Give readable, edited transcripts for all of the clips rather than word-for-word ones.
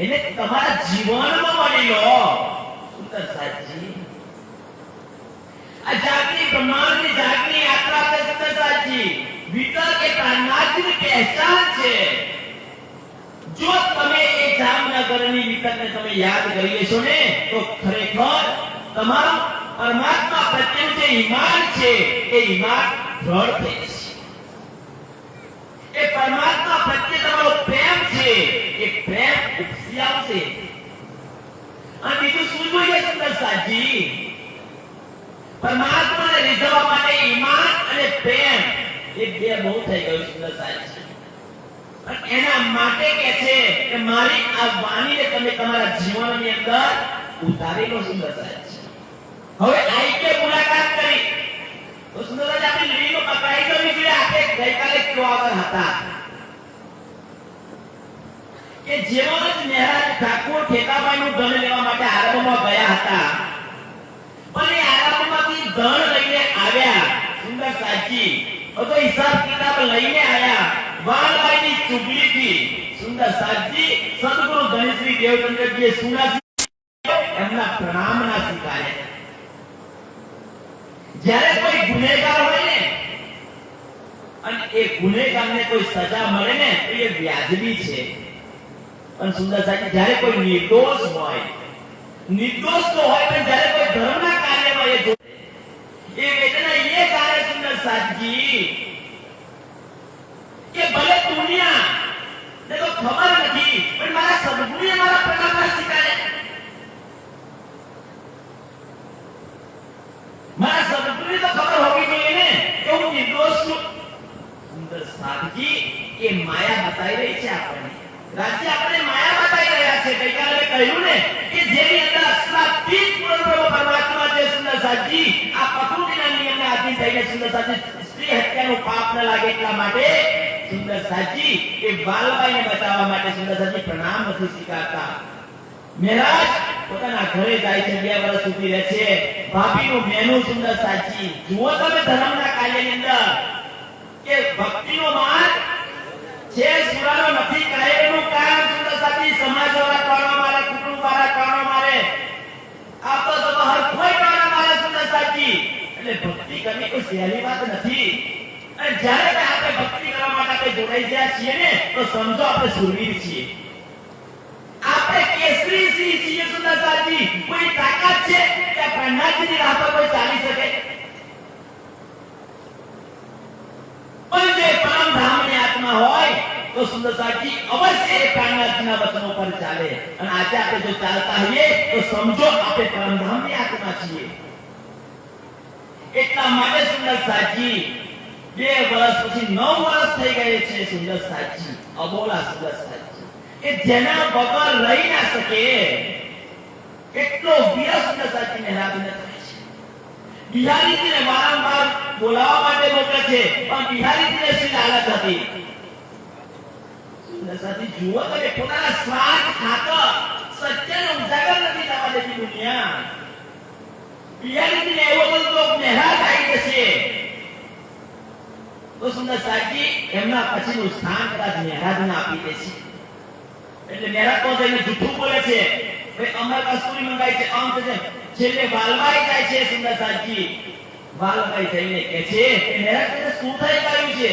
એને તમારા જીવનમાં મળી લો. સુંદર સાચી આ જાગની બ્રહ્માંડની જાગની યાત્રા તે સુંદર સાચી વિતર કે પ્રાણનાથની પહેચાન છે. જો તમે એ જામનગરની વિતરને તમે યાદ કરી લેશો ને તો ખરેખર તમારું પરમાત્મા પ્રત્યેનું જે ઈમાન છે એ ઈમાન દ્રઢ થઈ જશે. એ પરમાત્મા પ્રત્યે તમારો પ્રેમ છે એ પ્રેમ ઉપસી આવશે. અને બીજું શું જોઈએ સુંદર સાજી? પરમાત્માને રીઝવવા માટે ઈમાન અને પ્રેમ એ બે બહુ થઈ ગયું સુંદર સાજી. અને એના માટે કે છે કે મારી આ વાણીને તમે તમારા જીવનની અંદર ઉતારી લો સુંદર સાજી. હવે આઈ કે મુલાકાત કરી તો સુંદર સાજી આપણે લીલો પકડાઈ ગઈ છે. આપણે ગઈકાલે કેવા આગળ હતા કે જેવો જ મહારાજ ઠાકોર ખેતાભાઈનું ધન લેવા માટે આરંભમાં ગયા હતા, પણ એ આરંભમાંથી ધન લઈને આવ્યા સુંદર સાજી તો હિસાબ કિતાબ લઈને આવ્યા વાલભાઈની ચુગલીથી. સુંદર સાજી સદગુરુ ધનશ્રી દેવચંદ્રજીએ સુનાસી એમના પ્રણામના સ્વીકાર્યા. જ્યારે કોઈ ગુનેગાર હોય ને અને એ ગુનેગારને કોઈ સજા મળે ને તો એ વ્યાજબી છે. અને સુંદર સાહેબ જ્યારે કોઈ નિર્દોષ હોય, નિર્દોષ તો હોય પણ જ્યારે કોઈ ધર્મના કાર્યમાં એ વેદના એ કાર્ય સુંદર સાહેબજી કે ભલે દુનિયા ને તો ખબર નથી પણ મારા સદગુરુએ મારા પ્રણામના સ્વીકાર્યા. મારા સદગુરુને તો ખબર હોવી જોઈએ ને કે હું નિર્દોષ છું. સુંદર સાહેબજી એ માયા બતાવી રહી છે આપણને. રાજ્ય આપણે માયા બતાવી રહ્યા છે. ગઈકાલે કહ્યું ને કે જેની અંદર અક્ષરાતીત પૂર્ણબ્રહ્મ પરમાત્મા છે સુંદર સાજી આ પ્રકૃતિના નિયમને આધીન થઈને સુંદર સાજી સ્ત્રી હત્યાનું પાપ ન લાગે એટલા માટે સુંદર સાજી એ વાલભાઈને બચાવવા માટે સુંદર સાજી પ્રણામ નથી સ્વીકારતા. મહારાજ પોતાના ઘરે જાય છે, 2 વર્ષ સુધી રહે છે. ભાભીનું મેનુ સુંદર સાજી જુઓ તમે ધર્મના કાર્યની અંદર કે ભક્તિનો માર્ગ જે સુરાનો નથી કહેવાનું કારણ સુંદર સાથી સમાજવાળા કારણો મારે, કુટુંબવાળા કારણો મારે, આપો તો હર કોઈ કારણો મારે સુંદર સાથી. એટલે ભક્તિ કરવી કોઈ સહેલી વાત નથી. અને જ્યારે આપણે ભક્તિ કરવા માટે આપણે જોડાઈ ગયા છીએ ને તો સમજો આપણે સુરવીર છીએ, આપણે કેસરી સિંહ છીએ સુંદર સાથી. કોઈ તાકાત છે કે પ્રાણનાથની રાહ પર કોઈ ચાલી શકે? પણ જે પરમ ધામની આત્મા હોય તો સુંદર સાજી અવશ્ય એ પ્રાણનાથના વચનો પર ચાલે. અને આજે આપણે જો ચાલતા હોઈએ તો સમજો આપણે પરમ ધામની આત્મા છીએ. એટલા માટે સુંદર સાજી 2 વર્ષ પછી 9 વર્ષ થઈ ગયે છે સુંદર સાજી અબોલા સુંદર સાજી કે જેના વગર રહી ના શકે એટલો વીર સુંદર સાજી મહારાજને થાય છે. બિહારીજીને વારંવાર બોલાવવા માટે મોકલે છે પણ બિહારીજીને શી હાલત હતી સુંદર સાજી જુઓ તમે પોતાના સ્વાર્થ ખાતર સત્યને ઉજાગર નથી થવા દેતી દુનિયા. બિહારીજીને એવો બધો મહારાજ આવી જશે તો સુંદર સાજી એમના પછીનું સ્થાન કદાચ મહારાજને આપી દે છે. એટલે મહારાજ તો જઈને જૂઠું બોલે છે, ભાઈ અમર કસ્તુરી મંગાઈ છે, આમ છે. છેલ્લે વાલભાઈ જાય છે સુંદર સાજી. વાલભાઈ જઈને કહે છે કે મહારાજ તેને શું થઈ ગયું છે?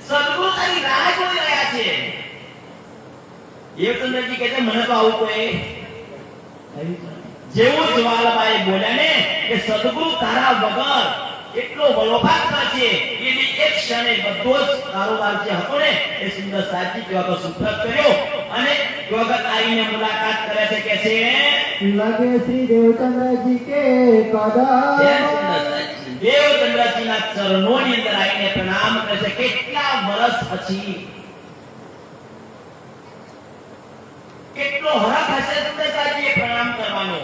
સદગુરુ તારી રાહ જોઈ રહ્યા છે. દેવચંદ્રજી કહે છે મને તો આવું કોઈ જેવું જ વાલભાઈ બોલ્યા ને કે સદગુરુ તારા વગર એટલો વલોભાત છે એની એક ક્ષણે બધો જ કારોબાર જે હતો ને એ સુંદર સાજી કેવા સુપ્રત કર્યો. અને વખત આવીને મુલાકાત કરે છે કે છે લગે શ્રી દેવચંદ્રજી કે કદમ દેવચંદ્રજીના ચરણોની અંદર આવીને પ્રણામ કરે છે. કેટલા વર્ષ પછી કેટલો હરખ હશે સુંદર સાજી એ પ્રણામ કરવાનો.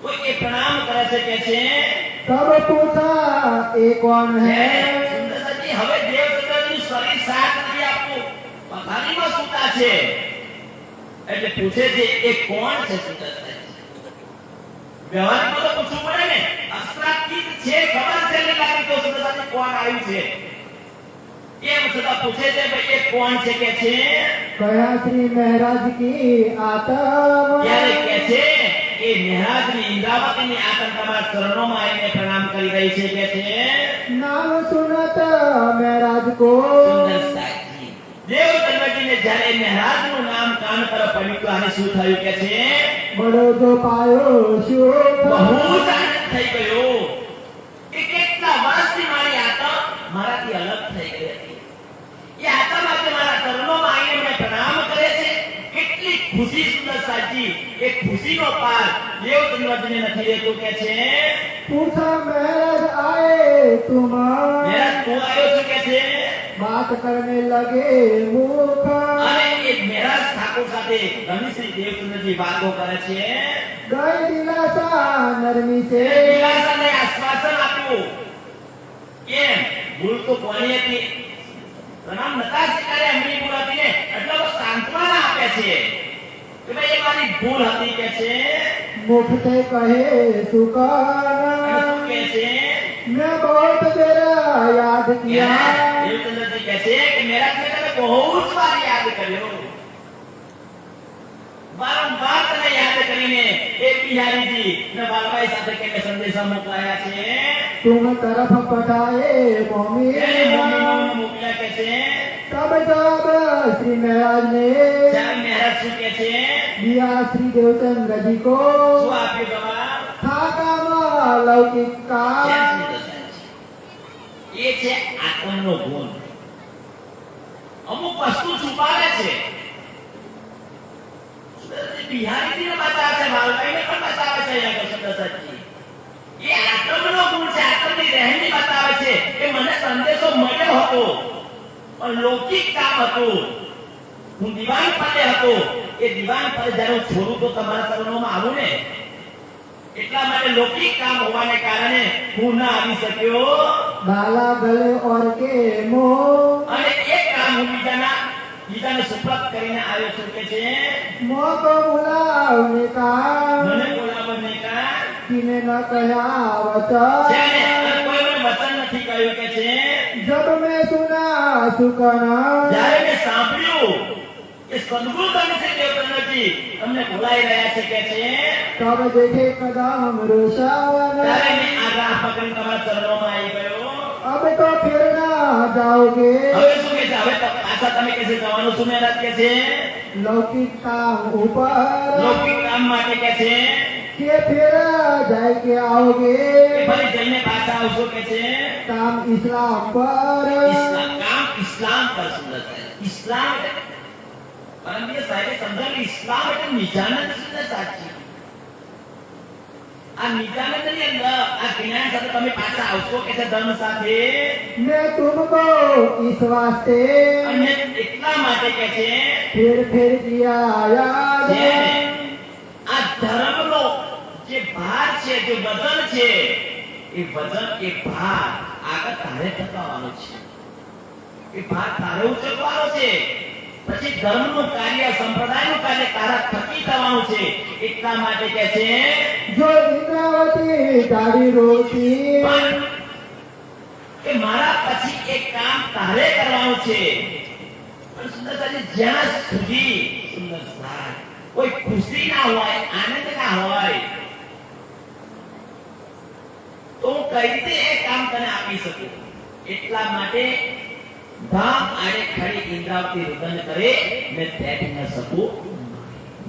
તો એ પ્રણામ કરે છે કે છે તબ પૂછા એ કોણ હે? સુંદર સાજી હવે દેવચંદ્રજીનું શરીર સાથ નથી આપતું, પથારીમાં સૂતા છે. એટલે પૂછે છે એ કોણ છે સુંદર સાજી? વ્યવહારમાં તો પૂછવું પડે ને. અક્ષરાતીત છે ખબર છે ને લાગી તો સુંદર સાજી કોણ આવ્યું છે? એમ છતાં પૂછે છે ભાઈ એ કોણ છે કે છે कहा श्री महाराज की आत्म ત્યારે કે છે એ મહારાજની ઇન્દ્રાવતીની આતંક તમારા ચરણોમાં આવીને પ્રણામ કરી રહી છે કે છે नाम सुनत महाराज को સુંદર સાહેબજી દેવચંદ્રજીને જ્યારે મહારાજનું નામ કાન પર પડ્યું તો આને શું થયું કે છે बड़ो जो पायो शोक બહુ જ આનંદ થઈ ગયો કે કેટલા વર્ષથી મારી આત્મા મારાથી અલગ થઈ ગઈ હતી એ આત્મા આજે મારા ચરણોમાં આવીને મને પ્રણામ કરે છે કેટલી ખુશી સુંદર સાહેબજી એ ખુશીનો પાર દેવચંદ્રજીને નથી રહેતો કે છે पूछा महाराज आए तुम મહારાજ તું આવ્યો છો કે છે बात करने लगे मुख અને એ મહારાજ ઠાકોર સાથે રમીશ્રી દેવચંદ્રજી વાતો કરે છે गई दिलासा नरमी से દિલાસાને આશ્વાસન આપ્યું કેમ ભૂલ તો કોની હતી પ્રણામ નતા સ્વીકાર્યા એમની ભૂલ હતી ને એટલે તો સાંત્વના આપે છે કે ભાઈ એ મારી ભૂલ હતી કે છે मुख से कहे અને सुकर શું કહે છે मैं बहुत तेरा याद किया દેવચંદ્રજી કહે છે કે મહારાજને તમે બહુ જ વાર યાદ કર્યો વારંવાર તને યાદ કરીને એ બિહારીજી ને બાલભાઈ સાથે કે સંદેશા મોકલાયા છે तुम तरफ पठाए मम्मी એને મમ્મીને મોકલ્યા કે છે तब जब श्री महाराज ने જ્યારે મહારાજ શું કહે છે दिया श्री देवचंद्र जी को શું આપ્યું જવાબ था काम लौकिक का કેમ સુંદર સાહેબ છે? એ છે આત્મનો ગુણ અમુક વસ્તુ છુપાવે છે બિહારીજીને બતાવે છે બાલભાઈને પણ બતાવે છે અહીંયા સુંદર સાહેબજી એ આત્મનો ગુણ છે આત્મની રહેણી બતાવે છે કે મને સંદેશો મળ્યો હતો પણ લૌકિક કામ હતું હું દિવાન પદે હતો એ દિવાન પદે જ્યારે હું છોડું તો તમારા ચરણોમાં આવું ને એટલા માટે લૌકિક કામ હોવાને કારણે હું ના આવી શક્યો बाला गले और के मोह અને એક કામ હું બીજાને સુપ્રત કરીને આવ્યો છું કે છે मोह को बुलावने का મને બોલાવને કા किने न कहा છે ને वचन અને કોઈ મને વચન નથી કહ્યું કે છે जब मैं सुना सुकना જ્યારે મેં સાંભળ્યું કે સદગુરુ તમે છે દેવચંદ્રજી તમને બોલાઈ રહ્યા છે કે છે तब देखे कदम रोशन ત્યારે મેં આ રાહ પકડીને તમારા ચરણોમાં આવી ગયો अब तो फिर ना जाओगे હવે શું કે છે હવે તો પાછા તમે કે છે જવાનું શું મહારાજ કે છે लौकिक काम ऊपर લૌકિક કામ માટે કે છે के फिर जाए के आओगे કે ફરી જઈને પાછા આવશો કે છે काम इस्लाम पर ઇસ્લામ કામ ઇસ્લામ પર સુંદર છે ઇસ્લામ એટલે પરમદીય સાહેબે સમજાવ્યું ઇસ્લામ એટલે નિજાનંદ સુંદર સાચી આ નિજાનંદની અંદર આ જ્ઞાન સાથે તમે પાછા આવશો કે છે ધર્મ સાથે मैं तुमको इस वास्ते અને એટલા માટે કે છે फिर किया याद જે આ ધર્મનો જે ભાર છે જે વજન છે એ વજન એ ભાર આગળ તારે થવાનો છે એ ભાર તારે ઉચકવાનો છે પછી ધર્મનું કાર્ય સંપ્રદાયનું કાર્ય તારા થકી થવાનું છે એટલા માટે કે છે जो इंद्रावती दाढ़ी रोती પણ કે મારા પછી એક કામ તારે કરવાનું છે પણ સુંદરતાજી જ્યાં સુધી સુંદર સાહેબ કોઈ ખુશી ના હોય આનંદ ના હોય તો હું કઈ રીતે એ કામ તને આપી શકું એટલા માટે ધામ આડે ખડી ઇન્દ્રાવતી રુદન કરે મેં બેઠી ન શકું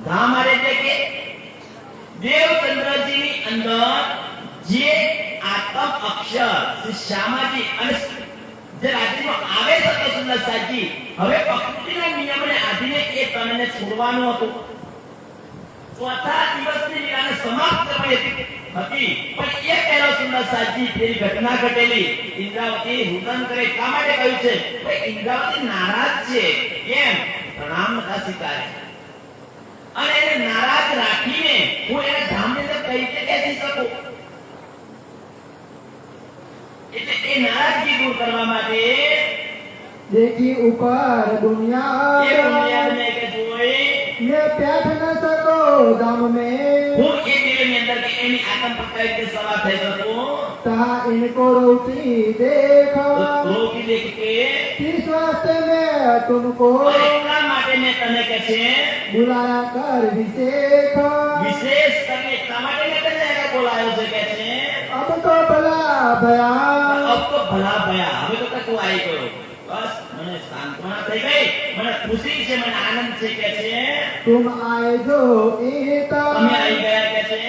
ધામ આડે એટલે કે દેવચંદ્રજીની અંદર જે આત્મ અક્ષર શ્રી શ્યામાજી અને જે રાત્રિમાં આવે છે સુંદર સાહેબજી હવે પ્રકૃતિના નિયમને આધીને એ તનને છોડવાનું હતું ચોથા દિવસની લીલાને સમાપ્ત કરવાની હતી પણ એ પહેલો સુંદર સાહેબજી તેની ઘટના ઘટેલી ઇન્દ્રાવતી રુદન કરે એટલા માટે કહ્યું છે કે ઇન્દ્રાવતી નારાજ છે કેમ પ્રણામ નતા સ્વીકારે અને એને નારાજ રાખીને હું એને ધામની અંદર કઈ રીતે બેસી શકું એટલે એ નારાજગી દૂર કરવા માટે देखी ऊपर दुनिया એ દુનિયાને કે જોઈ मैं बैठ न सको दाम में હું એ દિલની અંદર કે એની આતમ પર કઈ રીતે સવાર થઈ શકું? ता इनको रोती देखा રોકી દેખ કે किस वास्ते में तुमको એટલા માટે મેં તને કે છે बुलाया कर विशेखा વિશેષ કરીને એટલા માટે મેં તને અહીંયા બોલાવ્યો છે કે છે अब तो भला भया अब તો ભલા ભયા, હવે તો તું આવી ગયો, બસ મને સાંત્વના થઈ ગઈ, મને ખુશી છે, મને આનંદ છે કે છે तुम आए जो ईता તમે આવી ગયા કે છે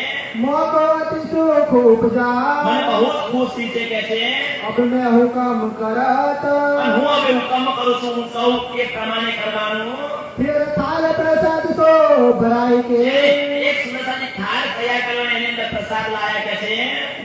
मौको अति सुख उपजा મને બહુ ખુશી છે કે છે अब मैं हुक्म करत અને હું હવે હુકમ કરું છું, હું કહું એ પ્રમાણે કરવાનું. फिर थाल प्रसाद सो भराई के એક સુંદરતાની થાળ તૈયાર કર્યો અને એની અંદર પ્રસાદ લાયા કે છે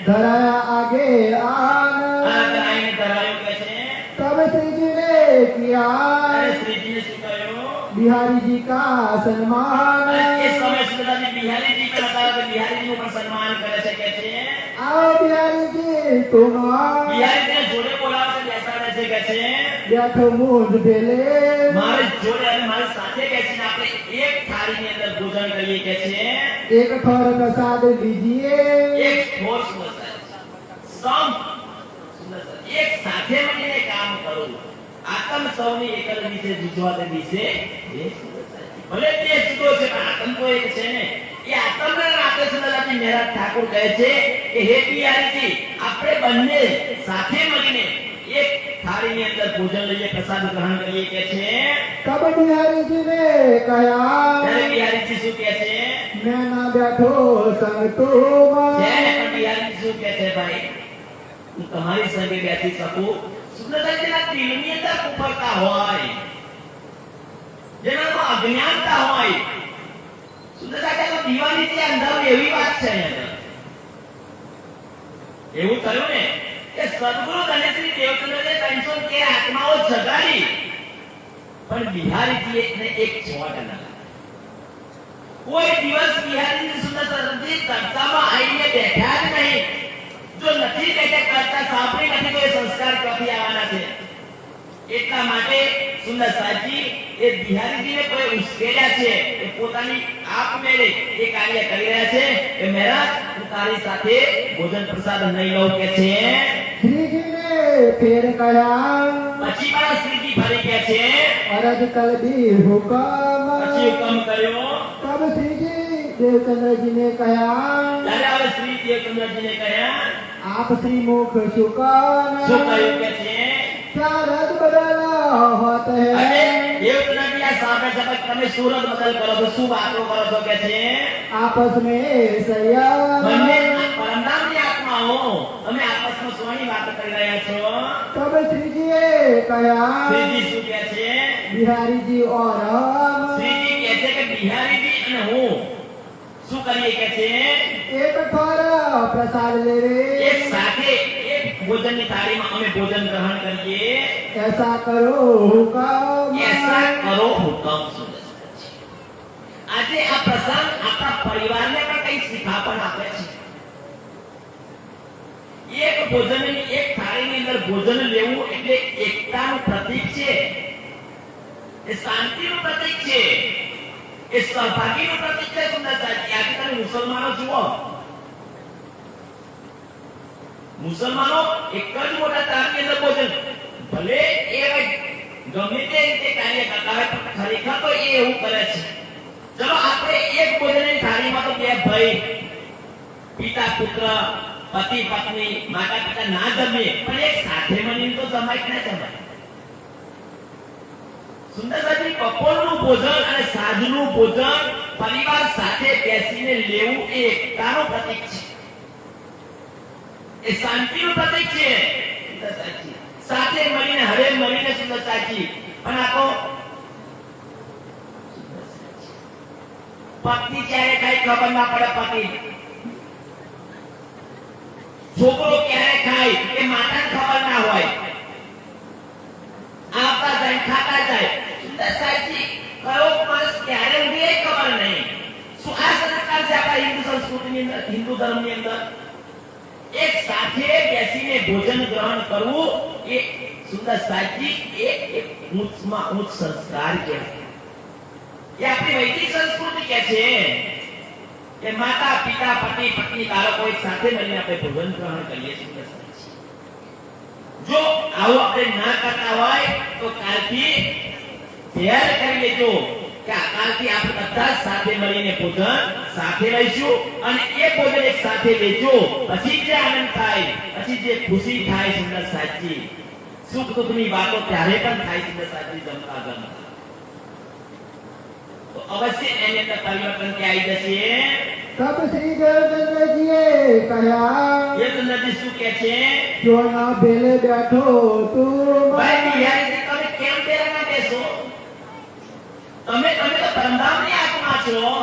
धराया आगे आन આ કરાઈને ધરાયો કે છે. तब श्री जी ने किया અરે શ્રીજીને શું કહ્યું? बिहारी जी का सम्मान અને એ સમય સુંદરતાજી બિહારીજી પર હતા તો બિહારીજીનું પણ સન્માન કરે છે કે છે आओ बिहारी जी तुम બિહારીજીને જોડે બોલાવે છે, બેસાડે છે કે છે बैठो मुझ बेले મારી જોડે અને મારી સાથે બેસીને આપણે એક થાળીની અંદર ભોજન કરીએ કે છે एक थोड़ प्रसाद लीजिए એક ઠોર સુંદરતા સમ સુંદરતા એક સાથે મળીને કામ કરવું. આતમ સૌની એકલ વિશે જુજવાત વિશે એ સુંદરતા ભલે તે જુદો છે પણ આતમ તો એક છે ને. એ આતમને નાતે સુંદરતાજી મહેરાજ ઠાકોર કહે છે કે હે બિહારીજી આપણે બંને સાથે મળીને એક થાળીની અંદર ભોજન લઈએ, પ્રસાદ ગ્રહણ કરીએ કે છે. तब बिहारी जी ने कहा ત્યારે બિહારીજી શું કહે છે? मैं ना बैठो संग तुम જ્યારે પણ બિહારીજી શું કહે છે ભાઈ હું તમારી સંગે બેસી શકું? સુંદરતાજીના દિલની અંદર કુફળતા હોય, જેનામાં અજ્ઞાનતા હોય, સુંદરતાજીનો દીવાનીથી અંધારું એવી વાત છે અહીંયા. એવું થયું ને કે સદગુરુ ગણેશજી દેવચંદ્રને 313 આત્માઓ જગાડી પણ બિહારીજીને એક છોડ ન કોઈ દિવસ બિહારીની સુંદરતાની ચર્ચામાં આવીને બેઠા જ નહીં. જો નથી બેઠા કરતા સાંભળી નથી તો એ સંસ્કાર ક્યાંથી આવવાના છે? એટલા માટે સુંદરતાજી એ બિહારીજીને કોઈ ઉશ્કેર્યા છે, એ પોતાની આપમેળે એ કાર્ય કરી રહ્યા છે કે મહારાજ હું તારી સાથે ભોજન પ્રસાદ નહીં લઉં કે છે. श्री जी ने फिर कहा પછી પણ શ્રીજી ફરી કે છે, अरज कल भी हुक्म પછી હુકમ કર્યો. तब श्री जी देवचंद्र जी ने कहा ત્યારે હવે શ્રી દેવચંદ્રજીને કહ્યા आप श्री मुख शुकान શું કહ્યું કે છે क्या रज बदला होत અને है દેવચંદ્રજી આ સાંભળે છે પણ તમે સુરત બદલ કરો છો, શું વાતો કરો છો કે છે आपस में संयम બંને પરમધામની આત્માઓ તમે આપસમાં શોની વાત કરી રહ્યા છો? तब श्री जी ने कहा શ્રીજી શું કહે છે? बिहारी जी और हम શ્રીજી કહે છે કે બિહારીજી અને હું શું કરીએ કે છે एक थोड़ा प्रसाद लेवे એક સાથે એક ભોજનની થાળીમાં અમે ભોજન ગ્રહણ કરીએ. ऐसा करो हुक्म એસા કરો હુકમ. સુંદરતાજી આજે આ પ્રસંગ આપણા પરિવારને પણ કંઈક શીખાપણ આપે છે. એક ભોજનની એક થાળીની અંદર ભોજન લેવું એટલે એકતાનું પ્રતીક છે, એ શાંતિનું પ્રતીક છે, એ સહભાગીનું પ્રતીક છે. સુંદરતાજી આજે તમે મુસલમાનો જુઓ, મુસલમાનો એક જ મોટા તારની અંદર ભોજન ભલે એ ગમે તે રીતે કાર્ય કરતા હોય પણ ખરેખર તો એ એવું કરે છે. ચલો આપણે એક ભોજનની થાળીમાં તો બે ભાઈ, પિતા પુત્ર, પતિ પત્ની, માતા પિતા ના જમીએ પણ એક સાથે મળીને તો જમાય કે ના જમાય? સુંદરતાજી બપોરનું ભોજન અને સાંજનું ભોજન પરિવાર સાથે બેસીને લેવું એ એકતાનું પ્રતીક છે, એ શાંતિનું પ્રતીક છે. સુંદરતાજી સાથે મળીને હરે મળીને સુંદરતાજી પણ આ તો પત્ની ક્યારે કઈ ખબર ના પડે, પતિ છોકરો ક્યારે ખાય એ માતાને ખબર ના હોય, આવતા જાય ખાતા જાય. સુંદરતાજી કયો માણસ ક્યારે ઊંઘે એ ખબર નહીં. શું આ સંસ્કાર છે આપણા હિન્દુ સંસ્કૃતિની અંદર, હિન્દુ ધર્મની અંદર? એક સાથે બેસીને ભોજન ગ્રહણ કરવું એ સુંદરતાજી એક ઉચ્ચમાં ઉચ્ચ સંસ્કાર કહેવાય. એ આપણી વૈદિક સંસ્કૃતિ કે છે. કે માતા પિતા પતિ પત્ની બાળકો એક સાથે મળીને આપણે ભોજન ગ્રહણ કરીએ છીએ. જો આવું આપણે ના કરતા હોય તો કાલથી તૈયાર કરી લેજો કે આ કાલથી આપણે બધા જ સાથે મળીને ભોજન સાથે લઈશું અને એ ભોજન એક સાથે લેજો. પછી જે આનંદ થાય, પછી જે ખુશી થાય સુંદર સાચી, સુખ દુઃખની વાતો ત્યારે પણ થાય સુંદર સાચી જમતા જમતા. તો અવશ્ય એની અંદર પરિવર્તન કે આવી જશે. તબ શ્રી દેવચંદ્રજીએ કહ્યા, એ સુંદરજી શું કહે છે? જો ના ભેલે બેઠો તું ભાઈ બિહારીજી, તમે કેમ પેલામાં બેસો? તમે તો પરમધામની આત્મા છો.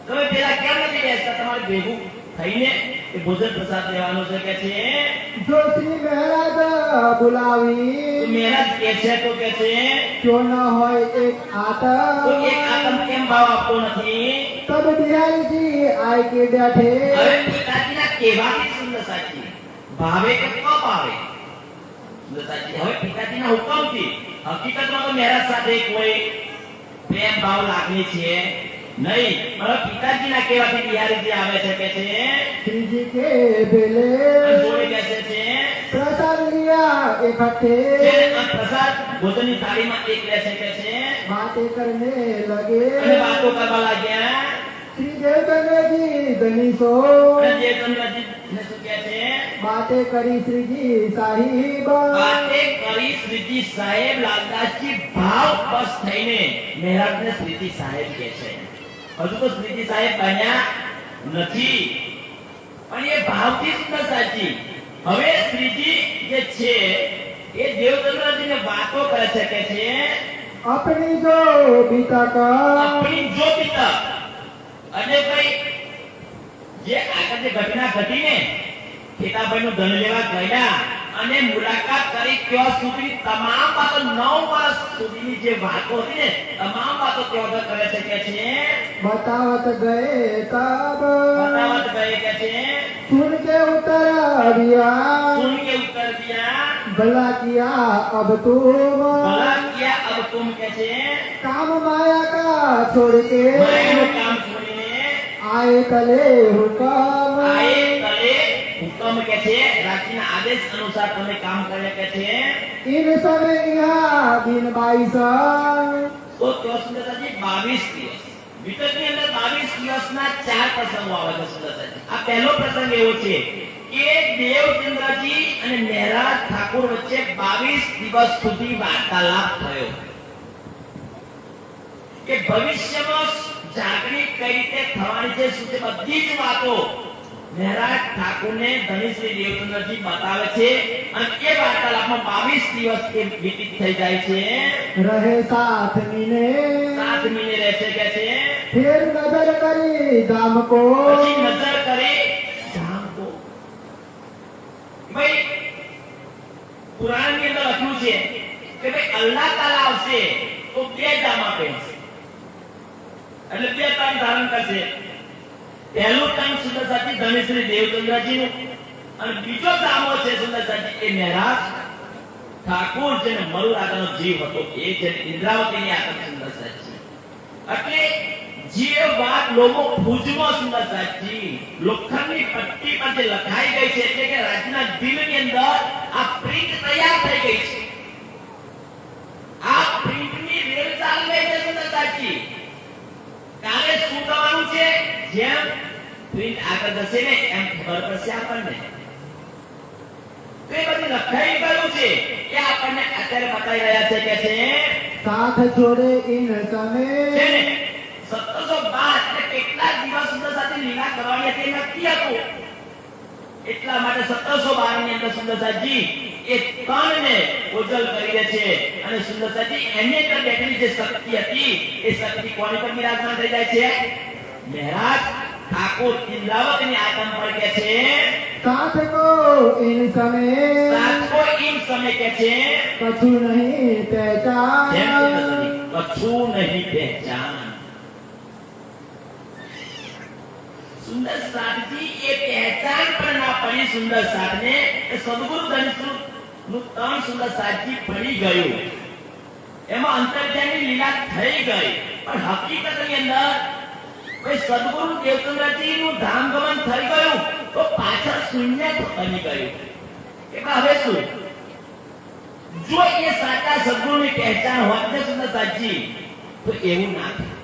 તમે પેલા કેમ નથી બેસતા? તમારે ભેગું થઈને એ ભોજન પ્રસાદ લેવાનો છે કે છે. જો શ્રી મહારાજ તો બોલાવી મહેરાજ કે છે તો કે છે જો ના હોય એક તો આતમ એક આતમ કેમ ભાવ આપતો નથી? તબ બિહારીજી આય કે બેઠે હવે પિતાજીના કહેવાથી સુંદર સાચી ભાવે કે ન ભાવે સુંદર સાચી હવે પિતાજીના હુકમથી. હકીકતમાં તો મહેરાજ સાથે કોઈ પ્રેમ ભાવ લાગણી છે નહીં, પણ પિતાજીના કહેવાથી બિહારીજી આવે છે કે છે શ્રીજી કે ભેલે જોડે બેસે છે. પ્રસાદ लिया इकट्ठे જે આ પ્રસાદ ભોજનની થાળીમાં એક બેસે કે છે बातें करने लगे અને વાતો કરવા લાગ્યા. श्री देवचंद्र जी धनीसो અને જે ચંદ્રજી ને શું કહે છે? बातें करी श्री जी साहिब વાતે કરી શ્રીજી સાહેબ લાલદાસજી ભાવ બસ થઈને મહેરાજને શ્રીજી સાહેબ કહે છે. હજુ તો શ્રીજી સાહેબ બન્યા નથી પણ એ ભાવથી સુંદર સાચી. હવે શ્રીજી જે છે એ દેવચંદ્રજીને વાતો કરે છે કે છે अपनी जो बीता का આપણી જો પિતા અને ભાઈ જે આગળ જે ઘટના ઘટીને પિતાભાઈનું ધન લેવા ગયા અને મુલાકાત કરી ત્યાં સુધી તમામ વાતો 9 વર્ષ સુધીની જે વાતો હતી ને તમામ વાતો ત્યાં કરે છે કે છે बतावत गए तब बतावत गए કે છે सुन के उतर दिया सुन के उत्तर दिया भला किया अब तुम भला किया अब तुम કે છે काम माया का छोड़ के માયાનું કામ છોડીને आए तले हुक्म આયે તલે હુકમ કે છે રાજ્યના આદેશ અનુસાર તમે કામ કરે કે છે. इन समय यहाँ दिन 22 તો તો સુંદરજી 22 દિવસ વિતરની અંદર 22 દિવસના 4 પ્રસંગો આવે છે સુંદરજી. આ પહેલો પ્રસંગ એવો છે કે દેવચંદ્રજી અને મહેરાજ ઠાકોર વચ્ચે 22 દિવસ સુધી વાર્તાલાપ થયો કે ભવિષ્યમાં જાગણી કઈ રીતે થવાની છે શું છે બધી જ વાતો મહેરાજ ઠાકોરને ધનશ્રી દેવચંદ્રજી બતાવે છે અને એ વાર્તાલાપમાં 22 દિવસ કે વ્યતીત થઈ જાય છે. रहे साथ मिले 7 મહિને રહેશે કે છે फिर नजर करी धाम को પછી નજર કરે ધામ को. ભાઈ પુરાણની અંદર લખ્યું છે કે ભાઈ અલ્લાહ તાલા આવશે તો 2 ધામ આપે છે એટલે 2 ધામ ધારણ કરશે. પહેલું ધામ સુંદર સાચી ધનેશ્રી દેવચંદ્રજીનું અને બીજો ધામો છે સુંદર સાચી એ મહેરાજ ઠાકોર જેને મરુ રાજાનો જીવ હતો એ છે ઇન્દ્રાવતીની આત્મ સુંદર સાચી. એટલે જે વાત લોકો ભુજમાં સુંદર સાચી લોખંડની પટ્ટી પર જે લખાઈ ગઈ છે એટલે કે રાજના દિલની અંદર આ પ્રિન્ટ તૈયાર થઈ ગઈ છે. આ પ્રિન્ટની રેલ ચાલી ગઈ છે સુંદર સાચી. કાલે શું થવાનું છે જેમ પ્રિન્ટ આગળ જશે ને એમ ખબર પડશે આપણને. તો એ બધી લખાઈ ગયું છે એ આપણને અત્યારે બતાવી રહ્યા છે કે છે साथ छोड़े इन છે समय ને 1712 એટલે કેટલા દિવસ સુંદર સાથે લીલા કરવાની હતી નક્કી હતું. એટલા માટે 1712 ની અંદર સુંદરસાજી એ તનને ઓજલ કરી દે છે અને સુંદરસાજી એની અંદર બેઠેલી જે શક્તિ હતી એ શક્તિ કોની પર બિરાજમાન થઈ જાય છે? મહારાજ ઠાકોર ઇન્દ્રાવતીની આત્મ પર કે છે साथ को इन समय સાચો इन समय કે છે कछु नहीं पहचान કછું નહીં પહેચાન. સુંદર સાધજી એ પહેચાન પણ ના પડી સુંદર સાધને એ સદગુરુ ધનસુર નું તન સુંદર સાધજી પડી ગયું એમાં અંતર્જાની લીલા થઈ ગઈ પણ હકીકતની અંદર ભાઈ સદગુરુ દેવચંદ્રજી નું ધામ ગમન થઈ ગયું તો પાછળ શૂન્ય બની ગયું. એટલે હવે શું? જો એ સાચા સદગુરુની પહેચાન હોત ને સુંદર સાચી તો એવું ના થાય.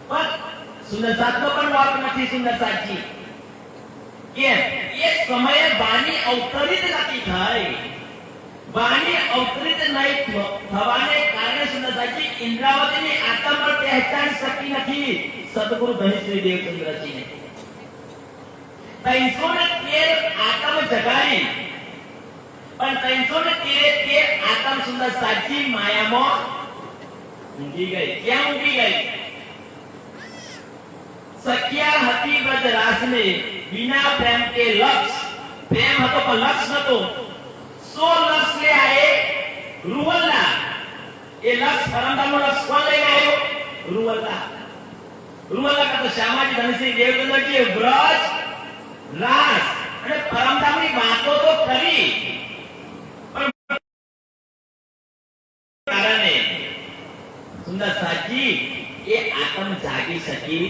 પણ સુંદર સાચનો પણ વાત નથી. સુંદર સાચી કેમ? એ સમયે વાણી અવતરિત નથી થઈ. વાણી અવતરિત નહીં થવાને કારણે સુંદર સાચી ઇન્દ્રાવતીની આત્મા પર પહેચાન શકી નથી સદગુરુ ધનિશ્રી દેવચંદ્રજીને. 313 આત્મ જગાડી પણ 313 આત્મ સુંદર સાચી માયામાં ઊંઘી ગઈ. ક્યાં ઊંઘી ગઈ? સખ્યા હતી વ્રજ રાસને बिना प्रेम के लक्ष्य. प्रेम હતો પણ લક્ષ્ય નતો. 100 લક્ષ લે આए રૂવલ્લા. એ લક્ષ પરમધામનો લક્ષ કોણ લઈને આવ્યો? રૂવલ્લા. રૂવલ્લા કા તો શ્યામાજી ધનશ્રી દેવચંદ્રજી વ્રજ રાસ અને પરમધામની વાતો તો કરી પણ કારણે સુંદર સાચી એ આત્મ જાગી શકી.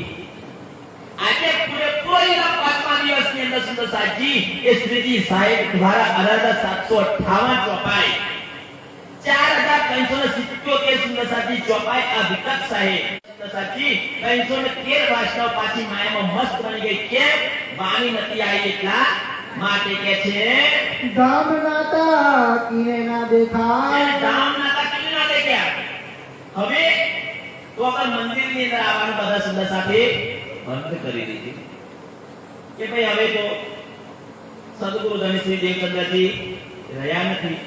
આજે પૂરેપૂરા 5મા દિવસની અંદર સુંદર સાચી એ શ્રીજી સાહેબ દ્વારા 18758 ચોપાઈ 4377 સુંદર સાચી ચોપાઈ આ વિકટ સાહેબ સુંદર સાચી 313 વાસનાઓ પાછી માયામાં મસ્ત બની ગઈ. કેમ? વાણી નથી આવી એટલા માટે કે છે धाम नाता किने ना देखाय. ધામ નાતા કિને ના દેખ્યા. હવે તો આપણે મંદિરની અંદર આવવાનું બધા સુંદર સાથે બંધ કરી દીધી કે ભાઈ હવે તો સદગુરુ ધનિશ્રી દેવચંદ્રજી રહ્યા નથી.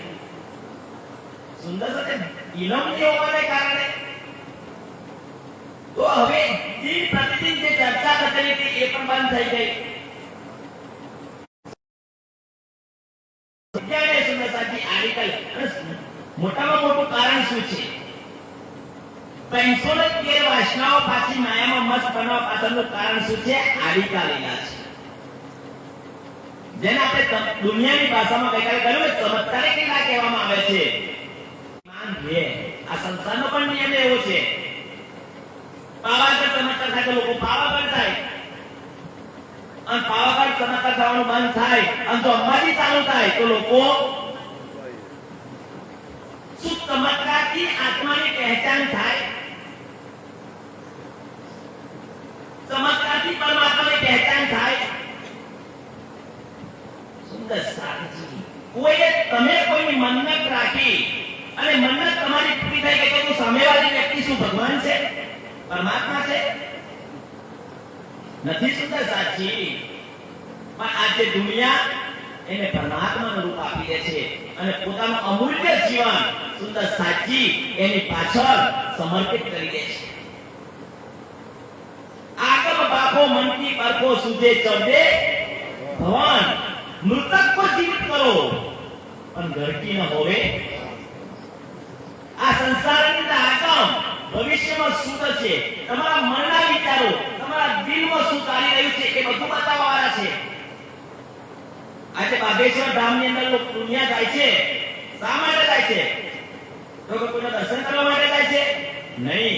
સુંદર સાથે ઇલમ હોવાને કારણે તો હવે દિન પ્રતિદિન જે ચર્ચા થતી હતી એ પણ બંધ થઈ ગઈ. ક્યારે સુંદર સાચી આર્ટિકલ મોટામાં મોટું કારણ શું છે? 313 વાસનાઓ પાછી માયામાં મસ્ત બનવા પાછળનું કારણ શું છે? આડિકા લીલા છે. જેને આપણે દુનિયાની ભાષામાં કઈકાલે કહ્યું કે ચમત્કારિક લીલા કહેવામાં આવે છે. માન છે આ સંસારનો પણ નિયમ એવો છે. પાવાગઢ ચમત્કાર થાય તો લોકો પાવાગઢ થાય અને પાવાગઢ ચમત્કાર થવાનું બંધ થાય અને જો અંબાજી ચાલુ થાય તો લોકો શું ચમત્કારથી આત્માની પહેચાન થાય? ચમત્કારથી પરમાત્માની પહેચાન થાય? સુંદર સાચી કોઈએ તમે કોઈની મન્નત રાખી અને મન્નત તમારી પૂરી થઈ ગઈ તો સામેવાળી વ્યક્તિ શું ભગવાન છે? પરમાત્મા છે? નથી. સુંદર સાચી પણ આજે દુનિયા એને પરમાત્માનું રૂપ આપી દે છે અને પોતાનું અમૂલ્ય જીવન સુંદર સાચી એની પાછળ સમર્પિત કરી દે છે. આગમ બાપો મનકી પરખો સુજે ચડે ભવન. મૃતક કો જીવિત કરો પણ ઘરકી ન હોવે. આ સંસારની અંદર આગમ ભવિષ્યમાં શું થશે, તમારા મનના વિચારો, તમારા દિલમાં શું ચાલી રહ્યું છે એ બધું બતાવવાવાળા છે. આજે બાગેશ્વર ધામની અંદર લોકો દુનિયા જાય છે. શા માટે જાય છે? તો કોઈના દર્શન કરવા માટે જાય છે? નહીં,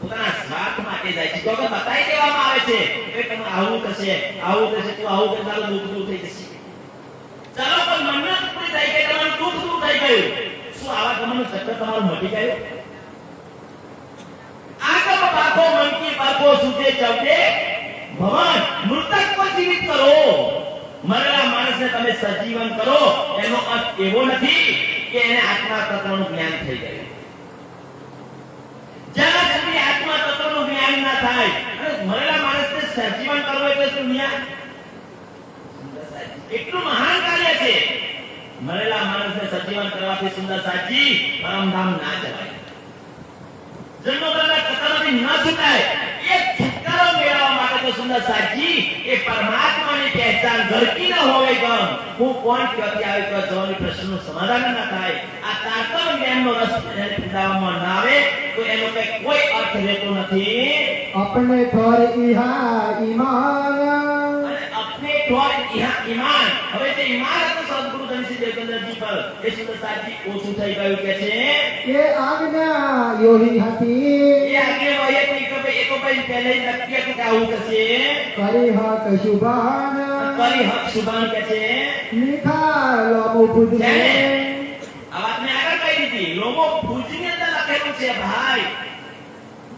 પોતાના સ્વાર્થ માટે જાય છે. તો બતાવી દેવામાં આવે છે કે તમે આવું થશે, આવું થશે, તું આવું કરે તારું દુઃખ દૂર થઈ જશે. ચાલો પણ મન્નત પૂરી થઈ ગઈ, તમારું દુઃખ દૂર થઈ ગયું. શું આવા ગમનનું ચક્કર તમારું મટી ગયું? આગમ બાકો મનકી બાકો સુજે ચવડે ભવન. મૃતક કો જીવિત કરો. મરેલા માણસને તમે સજીવન કરો એનો અર્થ એવો નથી કે એને આત્મા તત્વનું જ્ઞાન થઈ ગયું. જ્યાં સુધી આત્મા તત્વનું જ્ઞાન ના થાય અને મરેલા માણસને સજીવન કરવો એટલે દુનિયા એટલું મહાન કાર્ય છે. મરેલા માણસને સજીવન કરવાથી સુંદર સાચી પરમધામ ના જવાય. જન્મોત્તરના કથામાંથી ન છૂટાય. એક છુટકારો મેળવવા માટે તો સુંદર સાચી એ પરમાત્માની પહેચાન ઘરકી ન હોવે ગમ. હું કોણ ક્યાંથી આવી તો જવાની પ્રશ્નનું સમાધાન ન થાય. આ તારતમ જ્ઞાનનો રસ પીડાવવામાં ના આવે તો એનો કોઈ અર્થ રહેતો નથી. अपने ठोर इहा ईमान. અને અપને ઠોર ઇહા ઈમાન. હવે જે ઈમાન હતું સદગુરુ ધનિશ્રી દેવચંદ્રજી પર એ સુંદર સાચી ઓછું થઈ ગયું કે છે ये आज्ञा योही हती. એ આગે વયે લઈને પહેલે નક્કી હતું કે આવું થશે. કરી હક શુભાન કરી હક શુભાન કે છે. મીઠા લોમો પૂજને છે ને? આ વાત મેં આગળ કહી દીધી. લોમો ભુજની અંદર લખેલું છે ભાઈ.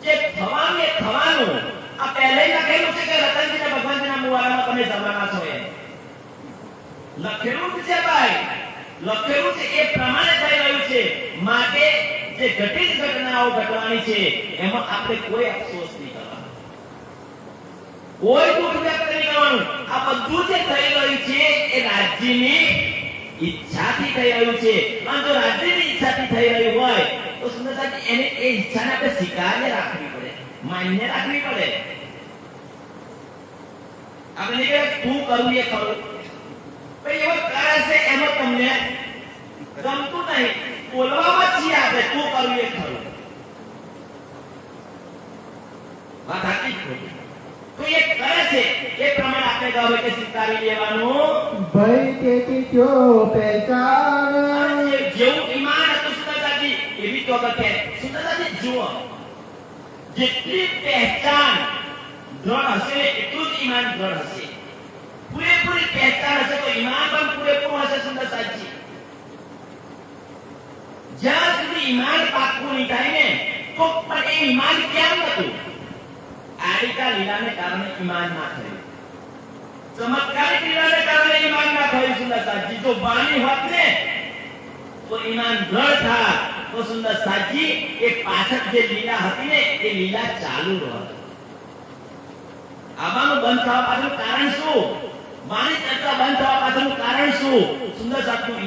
જે થવાનું એ થવાનું. આ પહેલે લખેલું છે કે રતનજીને ભગવાનજીના મુવારામાં તમે જવાના છો એમ. લખેલું જ છે ભાઈ. લખેલું છે એ પ્રમાણે થઈ રહ્યું છે. માટે જે ઘટિત ઘટનાઓ ઘટવાની છે એમાં આપણે કોઈ અફસોસ નહીં કરવાનો. કોઈ દુઃખ વ્યક્ત નહીં કરવાનું. આ બધું જે થઈ રહ્યું છે એ રાજ્યની ઈચ્છાથી થઈ રહ્યું છે. અને જો રાજ્યની ઈચ્છાથી થઈ રહ્યું હોય તો સુંદર સાહેબ એને એ ઈચ્છાને આપણે સ્વીકાર્ય રાખવી પડે, માન્ય રાખવી પડે. આપણે નહીં કહેવાય તું કરવું એ ખરું. ભાઈ એવો કરે છે એમાં તમને ગમતું નહીં. બોલવામાં છીએ આપણે તું કરવું એ ખરું. વાત સાચી જ ખોટી? તો એ કરે છે એ પ્રમાણે આપણે કહે કે સ્વીકારી લેવાનું. ભય તેથી જો પહેચાન અને જેવું ઈમાન હતું સુંદરતાજી એવી તો કે સુંદરતાજી જુઓ જેટલી પહેચાન દ્રઢ હશે એટલું જ ઈમાન દ્રઢ હશે. પૂરેપૂરી પહેચાન હશે તો ઈમાન પણ પૂરેપૂરું હશે સુંદરતાજી. જ્યાં સુધી ઈમાન પાકું નહીં થાય ને તો પણ એ ઈમાન કેમ હતું? આડિકા લીલાને કારણે ઈમાન ના થયું. ચમત્કારિક લીલાને કારણે ઈમાન ના થયું સુંદરતાજી. જો બાણી હોત ને તો ઈમાન દ્રઢ થાત તો સુંદરતાજી એ પાછળ જે લીલા હતી ને એ લીલા ચાલુ રહત. આવાનું બંધ થવા પાછળનું કારણ શું? વાણી ચર્ચા બંધ થવા પાછળનું કારણ શું? સુંદરતાજીનું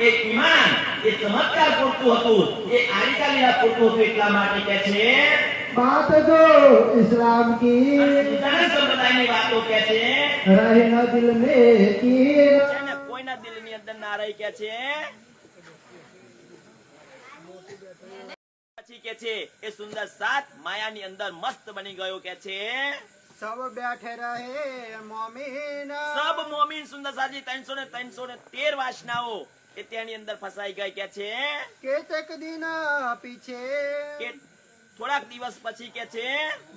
ઈમાન એ ચમત્કાર પૂરતું હતું, એ આડિકા લીલા પૂરતું હતું. એટલા માટે કહે છે बात जो इस्लाम की ધર્મ સંપ્રદાયની વાતો કહે છે रहे न दिल में कीन જેને કોઈના દિલની અંદર ના રહી કે છે. પછી કે છે એ સુંદર સાત માયાની અંદર મસ્ત બની ગયો કે છે. सब बैठे रहे मोमिन સબ મોમીન સુંદર સાજી 313 વાસનાઓ એ તેની અંદર ફસાઈ ગઈ કે છે. केतक दिन पीछे કે થોડાક દિવસ પછી કે છે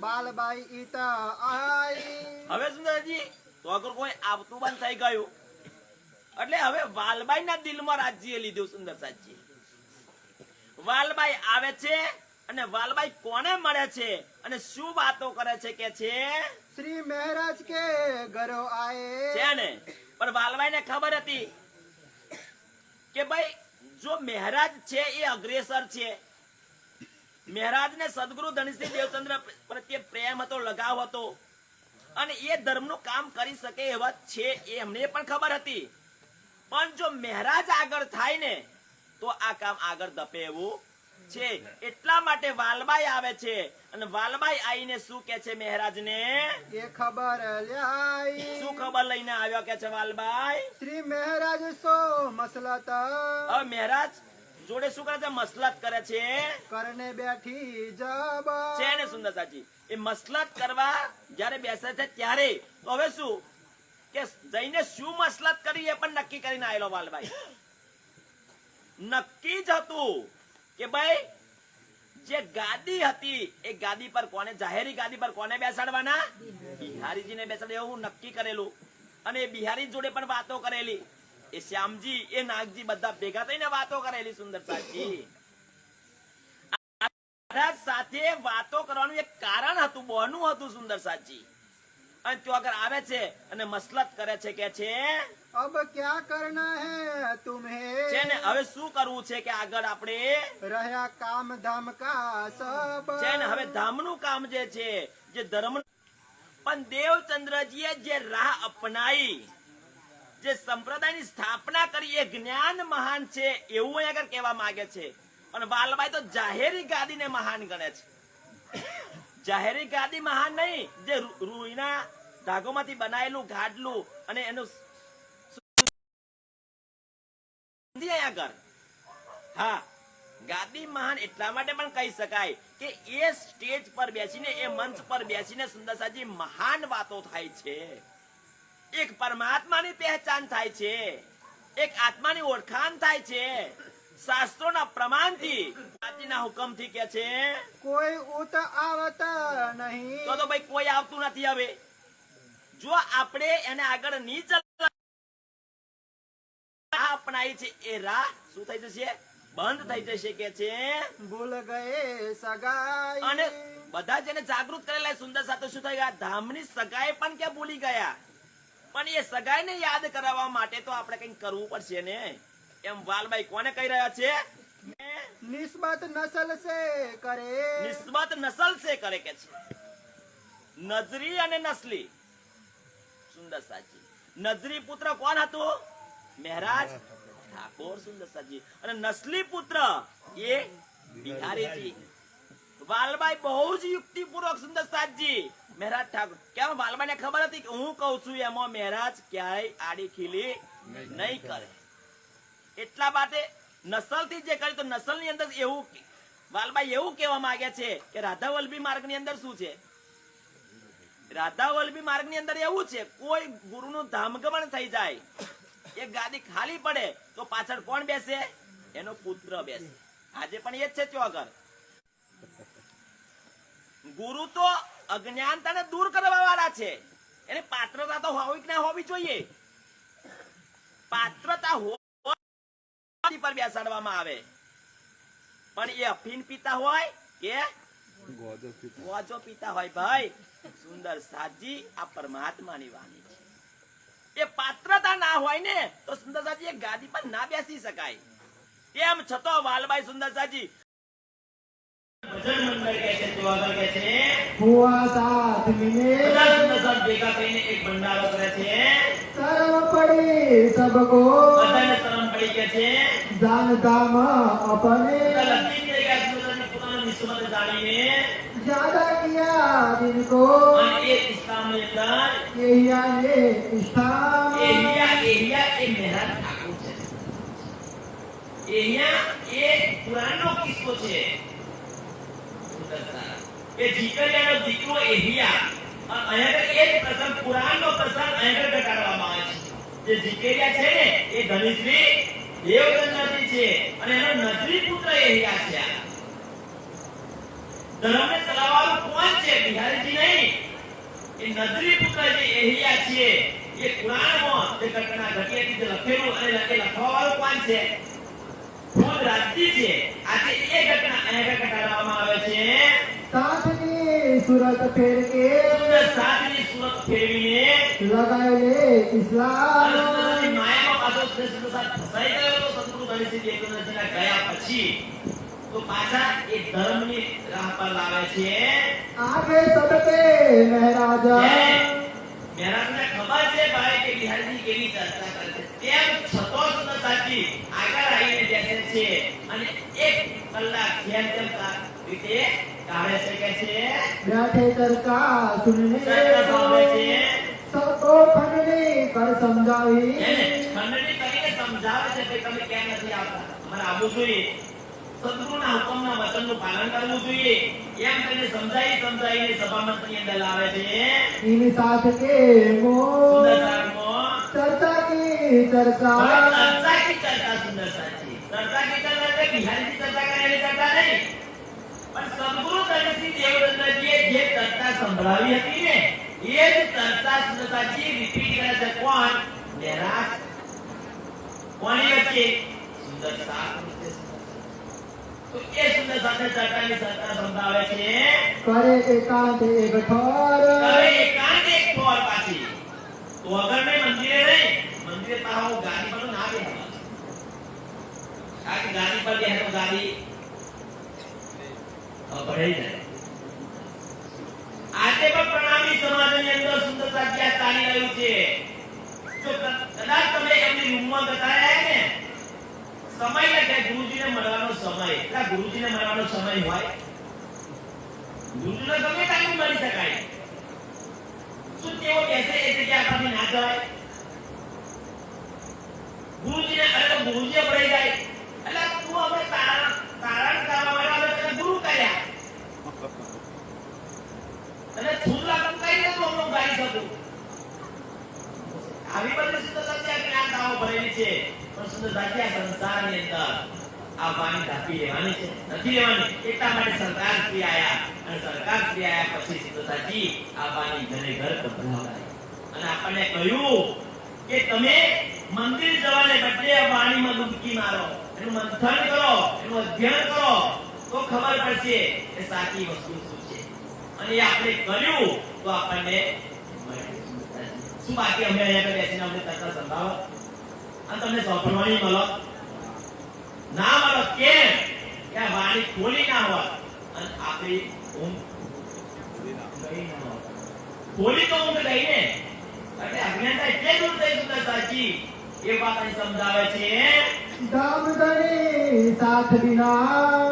बाल बाई ईता आई હવે સુંદરજી તો અગર કોઈ આવતું બંધ થઈ ગયું એટલે હવે વાલબાઈના દિલમાં રાજ્ય લીધું. સુંદર સાજી વાલબાઈ આવે છે અને વાલબાઈ કોને મળે છે અને શું વાતો કરે છે કે છે. श्री महाराज के घरो आए છે ને પણ વાલબાઈને ખબર હતી કે ભાઈ જો મહારાજ છે એ અગ્રેસર છે. મહારાજને સદગુરુ ધનશ્રી દેવચંદ્ર પ્રત્યે પ્રેમ હતો, લગાવ હતો અને એ ધર્મનું કામ કરી શકે એવા છે એ એમને પણ ખબર હતી. પણ જો મહારાજ આગળ થાય ને તો આ કામ આગળ ધપે એવું છે. એટલા માટે વાલબાઈ આવે છે અને વાલબાઈ આવીને શું કે છે મહારાજને? ये खबर लाई શું ખબર લઈને આવ્યો કે છે વાલબાઈ? श्री महाराज सो मसलत હવે મહારાજ જોડે શું કરે છે? મસલત કરે છે. करने बैठी जब છે ને સુંદર સાચી એ મસલત કરવા જ્યારે બેસે છે ત્યારે તો હવે શું કે જઈને શું મસલત કરી એ પણ નક્કી કરીને આવેલો વાલબાઈ. નક્કી જ હતું કે ભાઈ જે ગાદી હતી એ ગાદી પર કોને, જાહેરી ગાદી પર કોને બેસાડવાના? બિહારીજીને બેસાડે એવું નક્કી કરેલું. અને એ બિહારી જોડે પણ વાતો કરેલી. એ શ્યામજી એ નાગજી બધા ભેગા થઈને વાતો કરેલી. સુંદર સાચી સાથે વાતો કરવાનું એક કારણ હતું, બહનું હતું સુંદર સાચી. અને તો આગળ આવે છે અને મસલત કરે છે કે છે अब क्या करना है तुम्हें છે ને હવે શું કરવું છે કે આગળ આપણે રહ્યા કામ ધામ કા સબ છે ને હવે ધામનું કામ જે છે જે ધર્મ પણ દેવચંદ્રજીએ જે રાહ અપનાવી, જે સંપ્રદાયની સ્થાપના કરી એ જ્ઞાન મહાન છે એવું અહીં આગળ કહેવા માંગે છે. અને વાલબાઈ તો જાહેરી ગાદીને મહાન ગણે છે. જાહેરી ગાદી મહાન નહીં, જે રૂઈના ધાગોમાંથી બનાયેલું ગાડલું અને એનું આગળ હા ગાદી મહાન એટલા માટે પણ કહી શકાય કે એ સ્ટેજ પર બેસીને એ મંચ પર બેસીને સુંદરસાજી મહાન વાતો થાય છે. એક પરમાત્માની પહેચાન થાય છે, એક આત્માની ઓળખાણ થાય છે. શાસ્ત્રોના પ્રમાણથી રાજીના હુકમથી કે છે કોઈ ઉત આવત નહીં. તો ભાઈ કોઈ આવતું નથી. હવે જો આપણે એને આગળ નહીં ચાલવા અપનાવી છે એ રાહ શું થઈ જશે? બંધ થઈ જશે કે છે. ભૂલ ગયે સગાઈ. અને બધા જેને જાગૃત કરેલા સુંદર સાથે શું થઈ ગયા? ધામની સગાઈ પણ કે ભૂલી ગયા. પણ એ સગાઈને યાદ કરાવવા માટે તો આપણે કંઈક કરવું પડશે ને. એમ વાલભાઈ કોને કહી રહ્યા છે? નિસ્બત નસલ સે કરે. નિસ્બત નસલ સે કરે કે છે. નજરી અને નસલી સુંદર સાજી. નજરી પુત્ર કોણ હતું? મહારાજ ઠાકોર સુંદર સાજી. અને નસલી પુત્ર એ બિહારીજી. વાલભાઈ બહુ જ યુક્તિપૂર્વક સુંદર સાજી મહારાજ ઠાકોર. કેમ વાલભાઈ ને ખબર હતી કે હું કઉ છું એમાં મહારાજ ક્યાંય આડી ખીલી નહીં કરે. એટલા માટે નસલ થી જે કર્યું તો નસલ ની અંદર એવું વાલભાઈ એવું કહેવા માંગે છે કે રાધા વલ્લભી માર્ગ ની અંદર શું છે? રાધા વલ્લભી માર્ગ ની અંદર એવું છે કોઈ ગુરુ નું ધામગમન થઈ જાય, એક ગાદી ખાલી પડે તો પાછળ કોણ બેસે? એનો પુત્ર બેસે. આજે પણ એ જ છે ચોગર. ગુરુ તો અજ્ઞાનતાને દૂર કરવા વાળા છે. એને પાત્રતા તો હોવી કે ના હોવી જોઈએ? પાત્રતા પર બેસાડવામાં આવે. પણ એ અફીણ પીતા હોય કે ગોજો પીતા હોય ભાઈ સુંદર સાજી આ પરમાત્માની વાણી છે. એ પાત્રતા ના હોય ને તો સુંદર સાજી એ ગાદી પર ના બેસી શકાય. તેમ છતાં વાલભાઈ સુંદર સાજી ભજન મંડળ કહે છે, ચોગર કહે છે હુઆ સાથ મિલે. બધા સુંદર સાથ ભેગા થઈને એક ભંડારો કરે છે. શરમ પડી સબકો. બધાને શરમ પડી કે છે જાનતા માં અપને. લગતી થઈ ગયા સુંદર સાજી પોતાનો નિસ્બત જાણીને જ્યાદા કિયા દિनको. અને એ ઇસ્લામની અંદર એહિયા ને ઇસ્લામ. એહિયા એ મહારાજ ઠાકોર છે. એહિયા એ પુરાણનો કિસ્સો છે. એ જીકરિયાનો દીકરો એહિયા. અહીંયા એ જ પ્રસંગ પુરાણનો પ્રસંગ અહીંયા ઘટાડવામાં આવે છે. જે જીકરિયા છે ને એ ધનિશ્રી દેવદત્તજી છે અને એનો નજરી પુત્ર એહિયા છે. ધર્મને ચલાવવાનું કોણ છે? બિહારીજી નહીં. એ નજરી પુત્ર જે એહિયા છે એ પુરાણમાં જે ઘટના ઘટી હતી જે લખેલું અને લખવા વાળું કોણ છે? ખુદ રાજજી છે. આજે એ ઘટના અહીંયા ઘટાડવામાં આવે છે. સાથની સુરત ફેર કે. સાતની સુરત ફેરવીને લગાય લે ઇસ્લામ. માયામાં પાછો શ્રેષ્ઠ સાથ ફસાઈ ગયો તો સદગુરુ ગણેશજી દેવદત્તજીના ગયા પછી તો પાછા એ ધર્મની રાહ પર લાવે છે. આગે સબકે મહારાજા. મહારાજને ખબર છે ભાઈ કે બિહારીજી કેવી ચર્ચા કરે છે. તેમ છતાં સુંદર સાચી આગળ આવીને બેસે છે અને એક કલાક જેમ તેમ રીતે કાઢે છે કે છે बैठे चर्चा सुनने. ચર્ચા સાંભળે છે. सबको खंडनी कर समझावी. એને ખંડની કરીને સમજાવે છે કે તમે કેમ નથી આવતા? અમારે આવવું જોઈએ. સદગુરુના હુકમના વચનનું પાલન કરવું જોઈએ. એમ કરીને સમજાવીને સભામંડળની અંદર લાવે છે. इन साथ के मो. સુંદર સારમાં चर्चा की चर्चा. ચર્ચા કી ચર્ચા સુંદર સાચી. ચર્ચા કી ચર્ચા એટલે બિહારીજી ચર્ચા કરે એની ચર્ચા નહીં. પણ સદગુરુ ગણેશજી દેવદત્તજીએ જે ચર્ચા સંભળાવી હતી ને એ જ ચર્ચા સુંદર સાચી રિપીટ કરે છે. કોણ? મહારાજ. કોની વચ્ચે? સુંદર સાથ. તો એ સુંદર સાથે ચર્ચાની ચર્ચા સંભળાવે છે. करे एकांत एक ठोर. હવે એકાંત એક ઠોર પાછી. તો અગર નહીં મંદિરે નહીં. મંદિરે પાહો ગાડી પર ના બેસવા. આ કે ગાડી પર બેસે તો ગાડી ભરાઈ જાય. આજે પણ પ્રણામી સમાજની અંદર સુંદર સાચી ચાલી રહ્યું છે. જો કદાચ તમે એમની રૂમમાં જતા રહ્યા ને સમય લખે ગુરુજીને મળવાનો સમય. એટલે ગુરુજીને મળવાનો સમય હોય ગુરુજીને ગમે ટાઈમ મળી શકાય. શું તેઓ બેસે એ જગ્યા આપણને ના જવાય? ગુરુજીને અરે તો ગુરુજી પડી જાય એટલે તું હવે તારણ કરવા માટે તને ગુરુ કર્યા અને છૂટલા કમ કઈ ને તું હું ગાઈ શકું. આવી બધી સુંદર સાચી જ્ઞાનતાઓ ભરેલી છે. પણ સુંદર સાચી સંસારની અંદર આ પાણી ઢાંકી લેવાની છે, નથી લેવાની. એટલા માટે સરકાર શ્રી આયા, અને સરકાર શ્રી આયા પછી સુંદરતાજી આ પાણી ઘરે ઘર કપડાવડાય અને આપણને કહ્યું કે તમે મંદિર જવાને બદલે આ પાણીમાં ડૂબકી મારો, એનું મંથન કરો, એનું અધ્યયન કરો, તો ખબર પડશે કે સાચી વસ્તુ શું છે. અને એ આપણે કર્યું તો આપણને શું બાકી અમે અહીંયા બેસીને અમને ચર્ચા સંભાળો અને તમને સાંભળવાની મળો ના મળો. કેમ કે આ વાણી ખોલી ના હોત અને આપણી ઊંઘ ગઈ ના હોત. ખોલી તો ઊંઘ ગઈ ને, એટલે અજ્ઞાનતા એટલે દૂર થઈ સુંદરતાજી એ વાત અહીં સમજાવે છે. दामदनी साथ बिना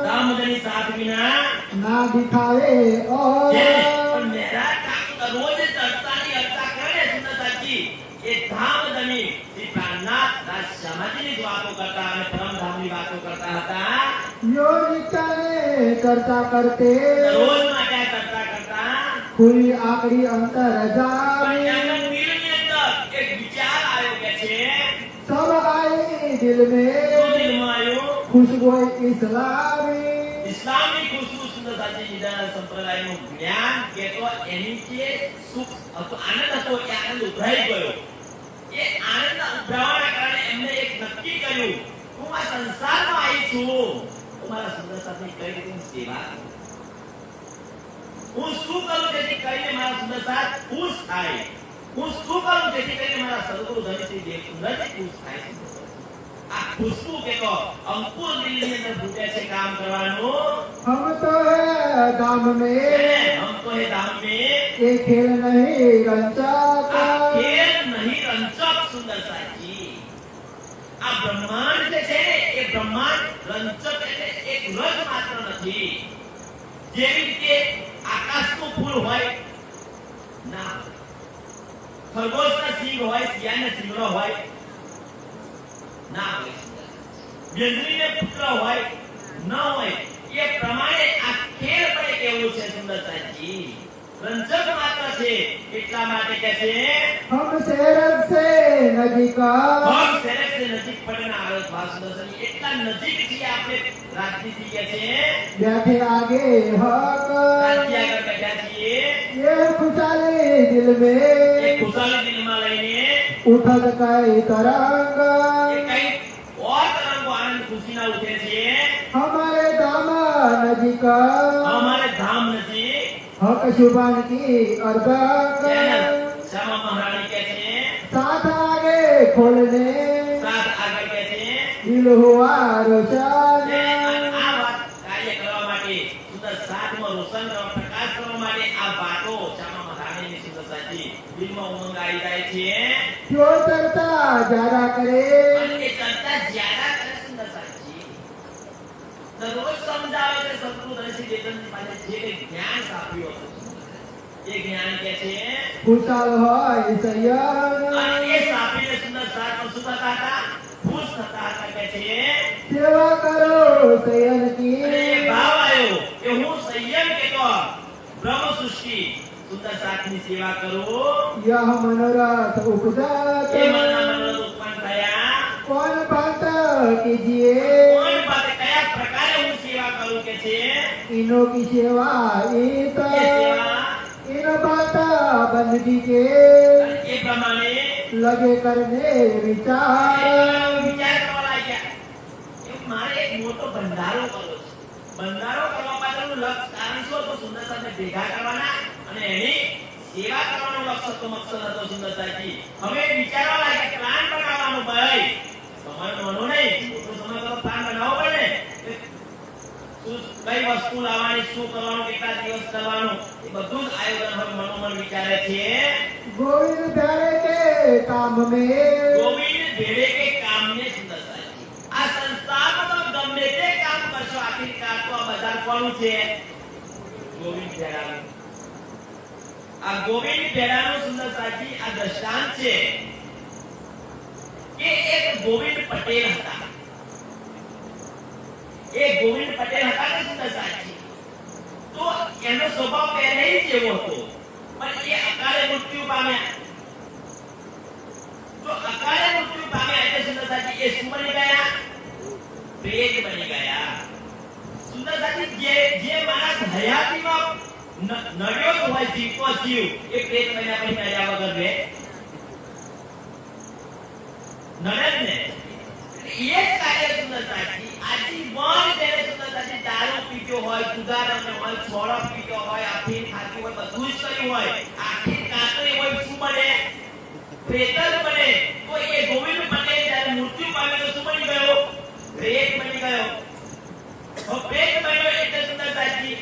દામોદરની સાથ વિના ना दिखावे और પણ મેરા ઠાકોર રોજ ચર્ચાની ચર્ચા કરે સુંદરતાજી. એ ધામધની શ્રી પ્રાણનાથ દાસ સમાધિની જ વાતો કરતા અને પરમધામની વાતો કરતા હતા. योगिका ने चर्चा करते રોજ માટે આ ચર્ચા કરતા. खुली आकड़ी अंतर પણ जावे એમના દિલની અંદર એક વિચાર આવ્યો કે છે. सब आई दिल શું में દિલમાં આવ્યું? खुशबू इस्लामी ઇસ્લામની ખુશ્બુ સુંદરતાજી નિદાન સંપ્રદાયનું જ્ઞાન કે તો એની જે સુખ હતો, આનંદ હતો, એ આનંદ ઉભરાઈ ગયો. એ આનંદ ઉભરાવાના કારણે એમને એક નક્કી કર્યું, હું આ સંસારમાં આવી છું, હું મારા સુંદરતાની કઈ રીતે સેવા કરું, હું શું કરું જેથી કરીને મારા સુંદરતા ખુશ થાય, હું શું કરું જેથી કરીને મારા સદગુરુ ધનશ્રી દેવ સુંદરજી ખુશ થાય. આ ખુશ્બુ કે તો અંકુર દિલની અંદર ફૂટે છે કામ કરવાનું. हम तो है दाम में हम तो है धाम में ये खेल नहीं रंचा આ ખેલ નહીં રંજક સુંદરતાજી. આ બ્રહ્માંડ જે છે ને એ બ્રહ્માંડ રંજક એટલે એક રજ માત્ર નથી. જેવી રીતે આકાશનું ફૂલ હોય ના, ખરગોશના સિંગ હોય, શિયાળના સિંગડો હોય ના હોય, વ્યંજનીને પુત્ર હોય ન હોય, એ પ્રમાણે આ ખેલ પણ એક એવું છે સુંદરતાજી. રંજક માત્ર છે. એટલા માટે કે છે हम शहर से नजीका हम શહેર से નજીક પડેના આવે ભાસ સુંદરતાજી. એટલા નજીક છીએ આપણે રાજનીતિ કે છે. बैठे आगे हक રાજ્ય આગળ બેઠા છીએ. ये खुशाली दिल એ में ખુશાલી દિલમાં લઈને उठत कई तरंग એ કઈ ઓર તરંગો આનંદ ખુશીના ઉઠે છે. हमारे दामा नजीका અમારે ધામ નજીક हक शुभान की अर्धक શ્યામા મહારાણી કે છે. साथ आगे खोलने સાથ આગળ કે છે. दिल हुआ અને रोशन આ વાત કાર્ય કરવા માટે સુંદર સાધમાં રોશન કરવા, પ્રકાશ કરવા માટે આ વાતો શ્યામા મહારાણીની સુંદરતાજી દિલમાં ઉમંગ આવી જાય છે. जो चर्चा ज्यादा करे અને એ ચર્ચા જ્યાદા કરે સુંદરતાજી. દરરોજ સમજાવે છે સદગુરુ ધનશ્રી દેવજી પાસે જે કંઈ જ્ઞાન સાંભળ્યું હતું એ જ્ઞાન કે છે. खुशाल હોય સંયમ અને એ સાંભળીને સુંદર સાધમાં શું થતા હતા? ખુશ થતા હતા કે છે. સેવા કરો શયન અને की એ ભાવ આવ્યો કે હું સંયમ કે તો બ્રહ્મ સૃષ્ટિ સુંદર સાધની સેવા કરું. यह मनोरथ उपजत એ મનના મનોરથ ઉત્પન્ન થયા. कौन बात कीजिए કોણ પાસે કયા પ્રકારે હું સેવા કરું કે છે. इनो की सेवा इत એ સેવા इन बात बंदगी के અને એ પ્રમાણે लगे करने विचार વિચાર કરવા લાગ્યા. એવું મારે એક મોટો ભંડારો કરવો છે. ભંડારો કરવા પાછળનું લક્ષ્ય કારણ શું હતું? સુંદરતાને ભેગા કરવાના અને એની સેવા કરવાનો લક્ષ્ય હતો, મકસદ હતો સુંદરતાજી. હવે વિચારવા લાગ્યા પ્લાન બનાવવાનો. ભાઈ સમય નાનો નહીં, મોટો સમય કરો પ્લાન બનાવવો પડે. શું કઈ વસ્તુ લાવવાની, શું કરવાનું, કેટલા દિવસ કરવાનું, એ બધું જ આયોજન હવે મનોમન વિચારે છે. गोविंद प्यारे के काम में ગોવિંદ ભેળે કે કામને સુંદરતાજી. આ સંસારમાં તો ગમે તે કામ કરશો, આખિરકાર તો આ બજાર કોનું છે? ગોવિંદ ભેળાનું. આ ગોવિંદ ભેળાનું સુંદરતાજી આ દ્રષ્ટાંત છે કે એક ગોવિંદ પટેલ હતા. એ ગોવિંદ પટેલ હતા કે સુંદરતાજી, તો એનો સ્વભાવ પહેલેથી જ એવો હતો, પણ એ અકાળે મૃત્યુ પામ્યા. તો અકાળે મૃત્યુ પામ્યા એટલે સુંદરતાજી એ શું બની ગયા? પ્રેત બની ગયા. સુંદરતાજી જે માણસ હયાતીમાં નડ્યો તો હોય જીવતો જીવ એ પ્રેત બન્યા પછી નડ્યા વગર રહે? નડે જ ને. એ જ કાર્ય સુંદરતાજી આજીવન તેને સુંદરતાજી દારૂ પીતો હોય, જુગાર હોય, છોડો પીતો હોય, અફીણ ખાતી હોય, બધું જ કર્યું હોય, આખી કાતરી હોય, શું બને? પ્રેત જ બને. તો એ ગોવિંદ પટેલ જ્યારે મૃત્યુ પામ્યો તો શું બની ગયો? પ્રેત બની ગયો. પ્રેત બન્યો એટલે સુંદરતાજી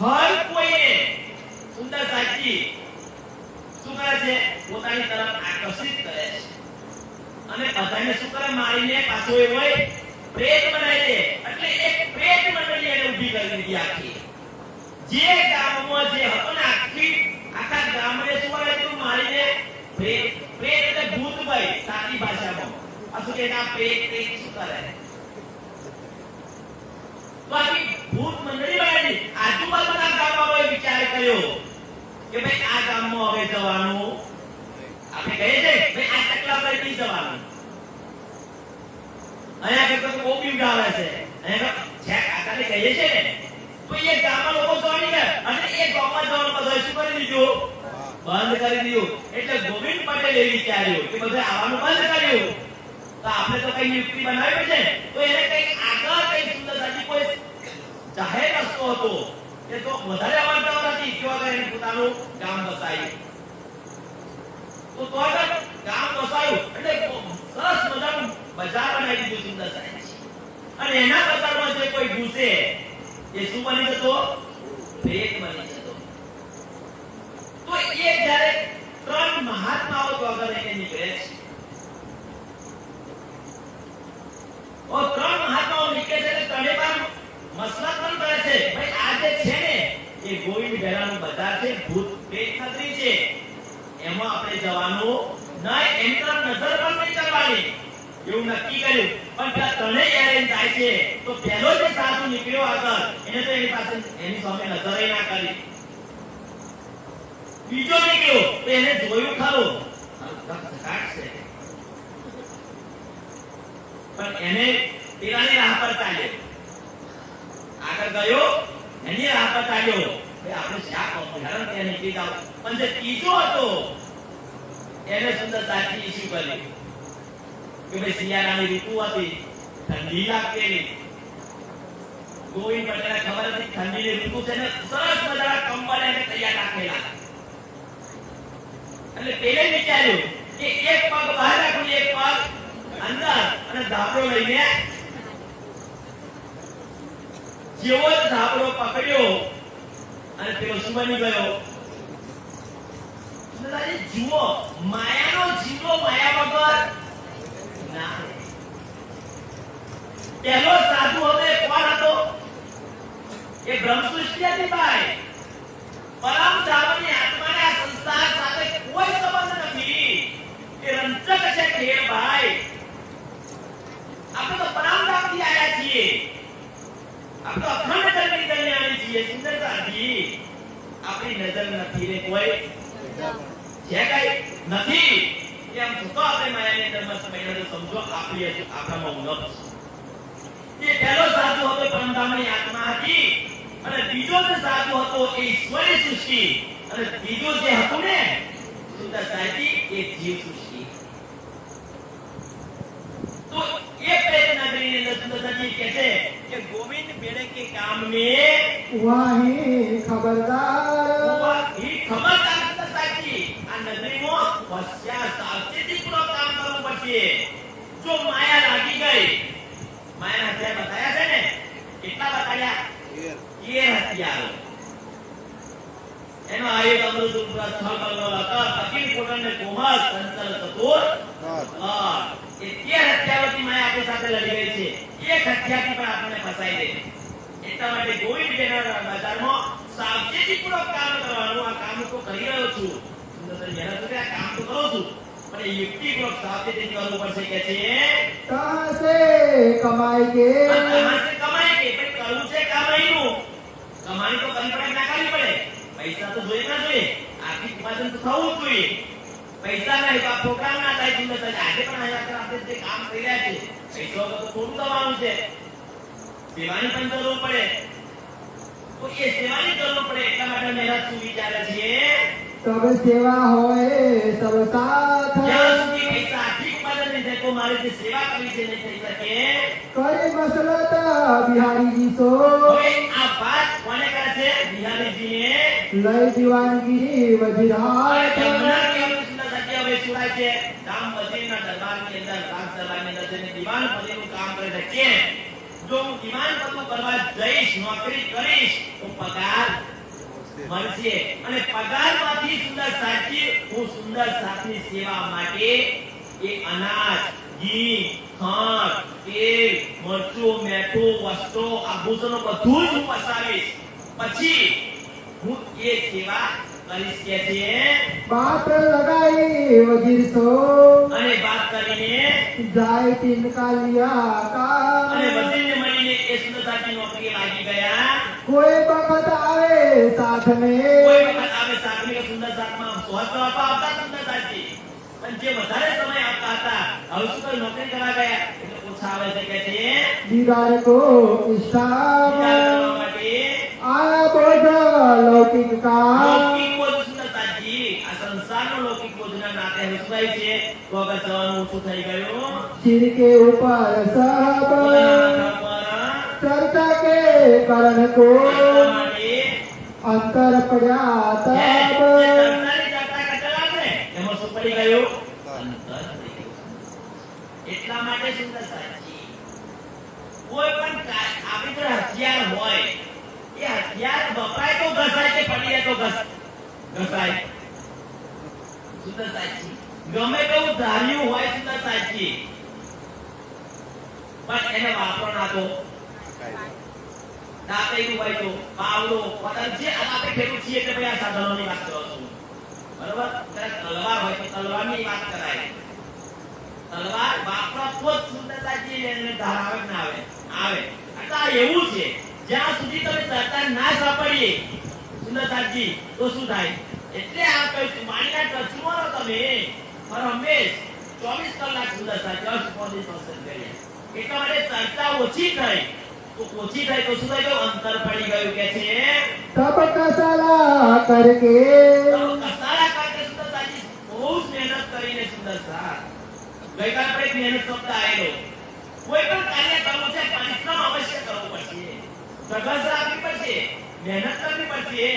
હર કોઈને સુંદરતાજી શું કરે છે? પોતાની તરફ આકર્ષિત કરે છે અને બધાને શું કરે? મારીને પાછો એ હોય પ્રેત બનાવી દે. એટલે એક પ્રેત મંડળી એને ઊભી કરી દીધી આખી. જે ગામમાં જે હતો ને આખા ગામને શું કરે તું મારીને પ્રેત. પ્રેત એટલે ભૂત ભાઈ સાદી ભાષામાં. આ શું કે આ પ્રેત શું કરે? તો આખી ભૂત મંડળી બનાવી. આજુબાજુના ગામવાળોએ વિચાર કર્યો કે ભાઈ આ ગામમાં હવે જવાનું આપણે કહીએ છે ભાઈ આ ટકલા પર નહીં જવાનું. અહીંયા કરતા તો બહુ બીમ આવે છે. અહીંયા છેક આકાને કહીએ છે ને તો એ ગામમાં લોકો જોડી ગયા અને એ ગામમાં જવાનું બધા શું કરી દીધું? બંધ કરી દીધું. એટલે ગોવિંદ પટેલે વિચાર્યું કે બધા આવવાનું બંધ કર્યું તો આપણે તો કઈ યુક્તિ બનાવી છે. તો એને કઈ આગળ કઈ સુંદરતાજી કોઈ જાહેર રસ્તો હતો એ તો વધારે આવડતો નથી. તો આગળ એને પોતાનું ગામ બસાવ્યું. તો આગળ ગામ બસાવ્યું એટલે સરસ મજાનું બજાર બનાવી દીધું સુંદરતાજી. અને એના બજારમાં જે કોઈ ઘૂસે એ શું બની જતો? પ્રેત બની જતો. તો એ જ્યારે ત્રણ મહાત્માઓ તો આગળ એને નીકળે છે. ત્રણ મહાત્માઓ નીકળે છે એટલે ત્રણે પણ મસલત પણ કરે છે ભાઈ આ જે છે ને એ ગોવિંદ ભેળાનું બજાર છે, ભૂત પ્રેત નગરી છે, એમાં આપણે જવાનું નહીં. એની તરફ નજર પણ નહીં કરવાની એવું નક્કી કર્યું. પણ પેલા ત્રણેય એરેન્જ જાય છે તો પહેલો જે સાધુ નીકળ્યો આગળ એને તો એની પાસે એની સામે નજર ના કરી. બીજો નીકળ્યો તો એને જોયું ખરું પણ એને પેલાની રાહ પર ચાલ્યો. આગળ ગયો એની રાહ પર ચાલ્યો. આપણે શા કહું હેરાન ત્યાં નીકળી જાવ. પણ જે ત્રીજો હતો એને સુંદરતાજી શું કર્યું કે ભાઈ શિયાળાની ઋતુ હતી, ઠંડી લાગતી. ગોવિંદ પટેલને ખબર હતી ઠંડીની ઋતુ છે ને સરસ મજાના કંબળ એને તૈયાર રાખેલા. એટલે પેલે વિચાર્યું કે એક પગ બહાર રાખું એક પગ અંદર અને ધાબળો લઈને જેવો જ ધાબળો પકડ્યો અને પેલો શું બની ગયો? જુઓ માયાનો જીવો માયા વગર ના. પહેલો સાધુ હતો એ કોણ હતો? એ બ્રહ્મસૃષ્ટિ હતી ભાઈ. પરમ ધામની આત્માને આ સંસાર સાથે કોઈ સંબંધ નથી. એ રંજક છે ખેર ભાઈ. આપણે તો પરમ ધામથી આવ્યા છીએ. આપણે તો અખંડ ધર્મની કલ્યાણી છીએ. સુંદરતાજી આપણી નજર નથી રે કોઈ છે કઈ નથી. એમ છતાં આપણે માયાની અંદર મસ્ત મહિના સમજો આપણામાં ઉન્નત છે. એ પહેલો સાધુ હતો પરમધામની આત્મા હતી અને બીજો જે સાધુ હતો એ ઈશ્વરી સૃષ્ટિ અને ત્રીજો જે હતું ને સુંદરતાજી એ જીવ સૃષ્ટિ. તો એ પ્રેત નગરીની અંદર સુંદરતાજી કહે છે કે ગોવિંદ ભેળે કે કામ में વાહી ખબરદાર. ખબરદાર સુંદરતાજી આ નગરીમાં હોશિયાર સાવચેતીપૂર્વક કામ કરવું પડશે. જો માયા લાગી ગઈ, માયાના હથિયાર બતાયા છે ને કેટલા બતાયા? 13 હથિયારો. એનો આયુધ અમૃત ઉપરા સ્થળ કલનો લકર અખિલ કોટને કોમલ સંચલ ચતુર એ 13 હથિયારોથી માયા આપણી સાથે લડી ગઈ છે. એક હથિયારથી પણ આપણને ફસાઈ દે. એટલા માટે ગોવિંદ બેના બજારમાં સાવચેતીપૂર્વક કામ કરવાનું. આ કામ તો કરી રહ્યો છું સુંદર મહેનત કરી આ કામ તો કરું છું પણ એ યુક્તિપૂર્વક સાવચેતી કરવું પડશે કે છે. કહાં સે કમાઈ કે કહાં સે કમાઈ કે પણ કરવું છે કમાઈનું. કમાણી તો કરી પડે ના કરવી પડે. પૈસા તો જોઈએ ના જોઈએ. આર્થિક ઉપાર્જન તો થવું જ જોઈએ. પૈસા ના હોય પ્રોગ્રામ ના થાય. સુંદર આજે પણ આપણે જે કામ કરી રહ્યા છે પૈસો તો થોડું દવાનું છે. સેવાની પણ જરૂર પડે. તો એ સેવાની જરૂર પડે એટલા માટે મહેનત શું વિચારે છે? तब सेवा होए सब साथ જ્યાં સુધી પૈસા આર્થિક ઉપાર્જન નહીં થાય તો મારે જે સેવા કરવી છે નહીં થઈ શકે. करे मसलत बिहारी जी सो હવે આ વાત કોને કરે છે? બિહારીજીને. लय दीवानगिरी અને वजीरात એમના કેવું સુંદર સત્ય હવે સુરાય છે. રામ વજીરના દરબારની અંદર, રાજ દરબારની અંદર જઈને દીવાન પદેનું કામ કરે છે. કેમ? જો હું દીવાન પદનું કરવા જઈશ, નોકરી કરીશ તો પગાર મળશે અને પગારમાંથી સુંદર સાથી હું સુંદર સાથની સેવા માટે એ અનાજ, ઘી, ખાંડ, તેલ, મરચું, મીઠું, વસ્ત્રો, આભૂષણો બધું જ હું વસાવીશ. પછી હું એ સેવા કરીશ કે છે. बात लगाई वजीर सो અને વાત કરીને जाए तिनका लिया અને का વજીરને મળીને એ સુંદર સાથી નોકરીએ લાગી ગયા. कोई बखत आवे साथ કોઈ में વખત આવે સાતમી કે સુંદર સાતમાં સોળ આપવા આવતા સુંદર સાથી. પણ જે વધારે સમય આપતા હતા હવે શું કરી નોકરી કરવા ગયા એટલે ઓછા આવે છે કે છે. दीदार को વિચાર इष्टाम કરવા માટે आया बोझ लौकिक का લૌકિક બોજ સુંદર સાથી. આ સંસારનો લૌકિક બોજના નાતે હવે શું થાય છે? તો આગળ જવાનું ઓછું થઈ ગયું. सिर के ऊपर सब પોતાના માથા પર चर्चा के करण को એટલા માટે अंतर पड़ा જે तब ચર્ચાની ચર્ચા કરતા આપણે એમાં શું પડી ગયું? અંતર પડી ગયું. એટલા માટે સુંદર સાચી કોઈ પણ આપણી જોડે હથિયાર હોય એ હથિયાર વપરાય તો ઘસાય કે પડી જાય તો ઘસાય. સુંદર સાચી ગમે તેવું ધાર્યું હોય સુંદર સાચી પણ એને વાપરણા તો દાંતેલું હોય તો પાવડો પતંગ જે આપણે ખેડૂત છીએ એટલે ભાઈ આ સાધનોની વાત કરો છું. બરોબર? ત્યારે તલવાર હોય તો તલવારની વાત કરાય. તલવાર વાપરો તો જ સુંદરતાજી એને ધાર આવે કે ના આવે? આવે. એટલે આ એવું છે જ્યાં સુધી તમે ચર્ચા ના સાંભળીએ સુંદરતાજી તો શું થાય? એટલે આ કહ્યું માણીના ટચમાં રહો તમે પર હંમેશ 24 કલાક સુંદરતાજી અષ્ટપદી પસંદ કરીએ. એટલા માટે ચર્ચા ઓછી થઈ તો ઓછી થઈ તો શું થઈ ગયું? અંતર પડી ગયું કે છે. तब कसाला करके તો કસારા કાઢે સુંદરતાજી બહુ જ મહેનત કરીને સુંદરતા ગઈકાલ પર એક મહેનત શબ્દ આવેલો. કોઈ પણ કાર્ય કરવું છે પરિશ્રમ અવશ્ય કરવો પડશે, ધગસ રાખવી પડશે, મહેનત કરવી પડશે.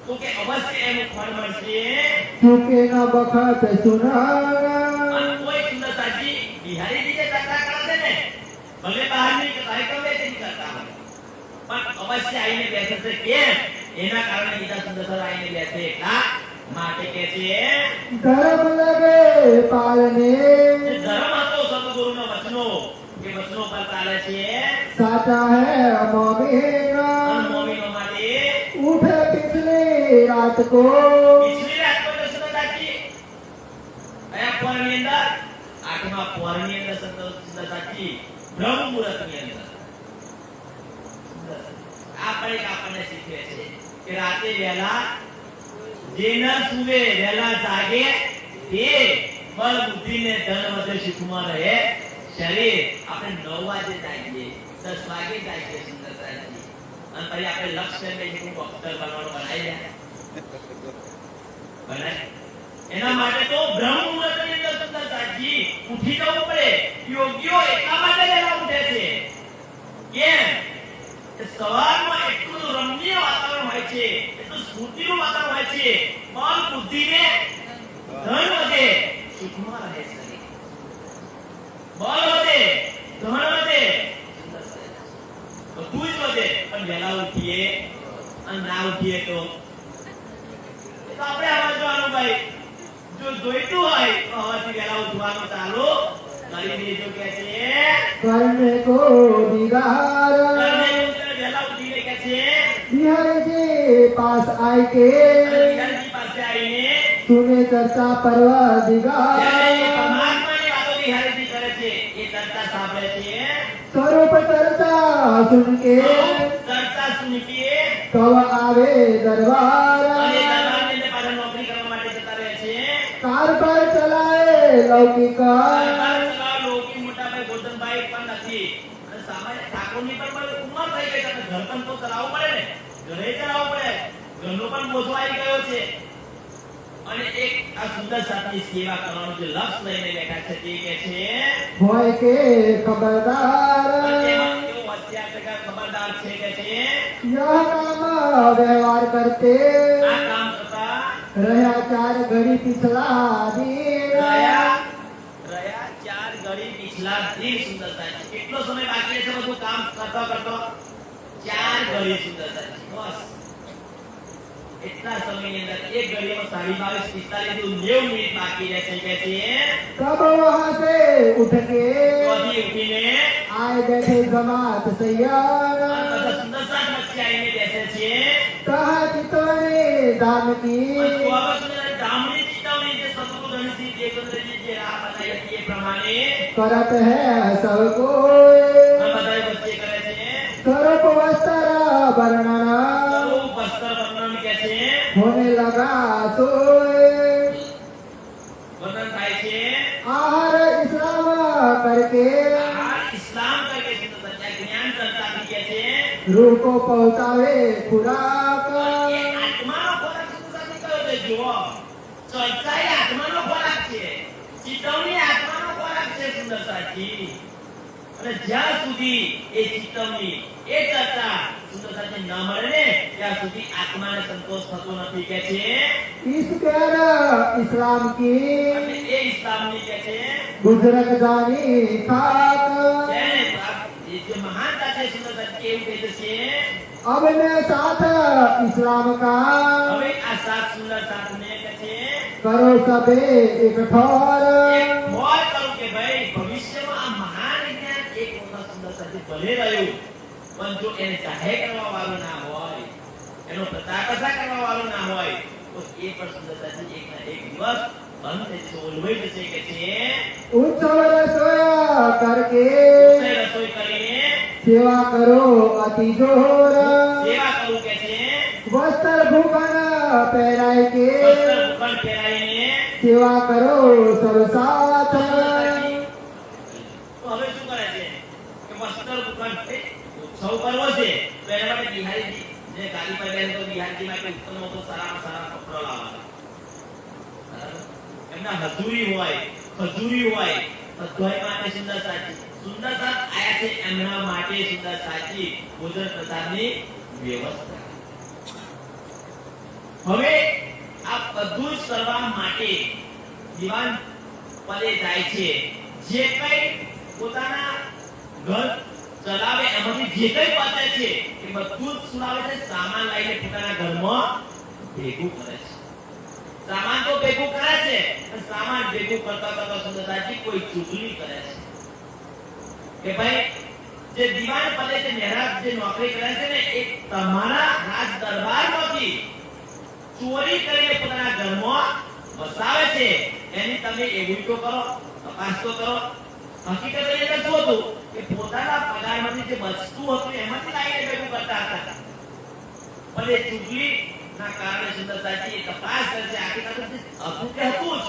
તો કે અવશ્ય એનું ફળ મળશે. चुके न बखत અને सुनागा કોઈ સુંદરતાજી બિહારીજી જે ચર્ચા કરે છે ને ભલે બહારની કે કાર્યક્રમ તેની કરતા હોય પણ અવશ્ય આવીને બેસે છે. કેમ? એના કારણે બીજા સુંદરતા આવીને બેસે એટલા માટે કે છે. धर्म लगे पालने જે ધર્મ હતો સદગુરુનો વચનો એ વચનો પર ચાલે છે. साचा है मोमिन અને મોમીનો માટે उठे पिछली रात को पिछली रात को તો સુંદરતાજી કયા પરની અંદર? આઠમા પરની અંદર સુંદરતાજી બ્રહ્મ મુહૂર્તની અંદર આપણે આપણને શીખવે છે કે રાતે વહેલા જે ન સૂવે વહેલા જાગે તે બળ બુદ્ધિ ને ધન વધે સુખમાં રહે શરીર. આપણે 9 વાગે જાગીએ, 10 વાગે જાગીએ સુંદરતાજી અને પછી આપણે લક્ષ્ય લઈને હું ડોક્ટર બનવાનું બનાવી જાય બનાય. એના માટે તો બ્રહ્મ મુહૂર્તની અંદર સુંદરતાજી ઉઠી જવું પડે. યોગીઓ એટલા માટે વહેલા ઉઠે છે. કેમ? કે સવારમાં એટલું રમણીય વાતાવરણ હોય છે, એટલું સ્ફૂર્તિનું વાતાવરણ હોય છે, બળ બુદ્ધિને ધન વધે સુખમાં રહે શરીર. બળ વધે, ધન વધે, બધું જ વધે. પણ વહેલા ઉઠીએ અને ના ઉઠીએ તો આપણે આવા જવાનું ભાઈ. જો જોઈતું હોય તો હવાથી વહેલા ઉઠવાનું ચાલુ કરી દેજો કે છે. करने को दीदार કરને વહેલા ઉઠીને કે છે बिहारी जी पास आए के બિહારજી પાસે આવીને सुने चर्चा परवा જ્યારે એ दिगार પરમાત્માની વાતો બિહારીજી કરે છે એ ચર્ચા સાંભળે છે. स्वरूप चर्चा सुन के ચર્ચા સુનીએ कब आवे दरबार અને દરબારની અંદર પાછા નોકરી કરવા માટે જતા રહે છે. कार पर चलाए लौकिक દરબાર ચલાવવા લૌકિક મોટા ભાઈ ગોરધનભાઈ પણ નથી. ઘરે ચલાવવું પડે, ઘરનો પણ બોજો આવી ગયો છે. અને એક આ સુંદર સાથની સેવા કરવાનું જે લક્ષ્ય લઈને બેઠા છે તે કે છે હોય કે અને ખબરદાર તેમાં કેવો હોશિયાર છે કે ખબરદાર છે કે છે यह काम व्यवहार करते આ કામ કરતા રહ્યા ચાર ઘડી पिछला दिन રહ્યા 4 ઘડી पिछला दिन સુંદરતા છે. કેટલો સમય બાકી છે બધું કામ કરતો 4 ઘડી સુંદરતા છે. બસ એટલા સમયની અંદર એક ઘડીમાં 22:45 45 90 મિનિટ બાકી રહેશે કે છે तब वहां से उठ के ત્યાંથી ઉઠીને आए बैठे जमात सैयार બધા સુંદર સાથ વચ્ચે આવીને બેસે છે कहा चितवने दान की અને તો આ સુંદર ધામની ચિતવણી જે સદગુરુ ધનસિંહ દેવચંદ્રજી જે રાહ બતાવી હતી એ પ્રમાણે करत है सब को આ બધા વચ્ચે કરે છે स्वरूप वस्त्र वर्णन સ્વરૂપ વસ્ત્ર વર્ણન કે છે होने लगा सोए વર્ણન થાય છે आहार इस्लाम करके આ ઇસ્લામ કરકે સુંદર સત્ય જ્ઞાન ચર્ચાથી કે છે रूह को पहुंचावे खुराक એ આત્માનો ખોરાક સુંદર સાથી કયો છે જુઓ ચર્ચા એ આત્માનો ખોરાક છે ચિતવણી આત્માનો ખોરાક છે સુંદર સાથી અને જ્યાં સુધી એ ચિતવણી એ ચર્ચા સુંદર સાથી ન મળે ને ત્યાં સુધી આત્માને સંતોષ થતો નથી કે છે इस प्यार इस्लाम की અને એ ઇસ્લામની કે છે गुजरत जानी खाक છે ને એ જે મહાનતા છે સુંદર સાથી કેવું કહે છે अब मैं साथ इस्लाम का હવે આ સાત સુંદર સાથને કે છે करो सबे एक ठोर એક મોર કરું કે ભાઈ ભવિષ્યમાં આ મહાન જ્ઞાન એક વખત સુંદર સાથી ભલે રહ્યું પણ જો એને જાહેર કરવા વાળું ના હોય એનો પ્રચાર પ્રસાર કરવા વાળું ના હોય તો એ પણ સુંદર સાથી એક ના એક દિવસ બંધ થઈ જશે ઓલવાઈ જશે કે છે उत्सव रसोया करके ઉસે રસોઈ કરીને सेवा करो अति जोर સેવા કરું કે છે वस्त्र भूखन पहराय के વસ્ત્ર ભૂખંડ પહેરાઈને सेवा करो सब साथ તો હવે શું કરે છે કે વસ્ત્ર ભૂખંડ ઉત્સવ કરવો છે તો એના માટે બિહારી જે ગાડી પર બેસે તો બિહારી માટે ઉત્તમ તો સારામાં સારા કપડા લાવવાના બરાબર? એમના હજુરી હોય ખજૂરી હોય બધોય માટે સુંદર સાચી સુંદર સાથ આયા છે એમના માટે સુંદર સાચી ભોજન પ્રસાદની વ્યવસ્થા હવે આ બધું જ કરવા માટે દીવાન પદે જાય છે જે કઈ પોતાના ઘર ચલાવે એમાંથી જે કઈ બચે છે એ બધું જ સુલાવે છે સામાન લઈને પોતાના ઘરમાં ભેગું કરે છે સામાન તો ભેગું કરે છે પણ સામાન ભેગું કરતા કરતા સુંદરતાજી કોઈ ચૂગલી કરે છે કે ભાઈ જે દીવાન પદે જે મહારાજ જે નોકરી કરે છે ને એ તમારા રાજ દરબારમાંથી ચોરી કરીને પોતાના ઘરમાં વસાવે છે એની તમે એવું તો કરો તપાસ તો કરો હકીકત એ શું હતું કે પોતાના પગારમાંથી જે બચતું હતું એમાંથી લાવીને ભેગું કરતા હતા પણ એ ચૂગલી ના કારણે સુંદરતાજી એ તપાસ કરે છે હકીકત હતું કે હતું જ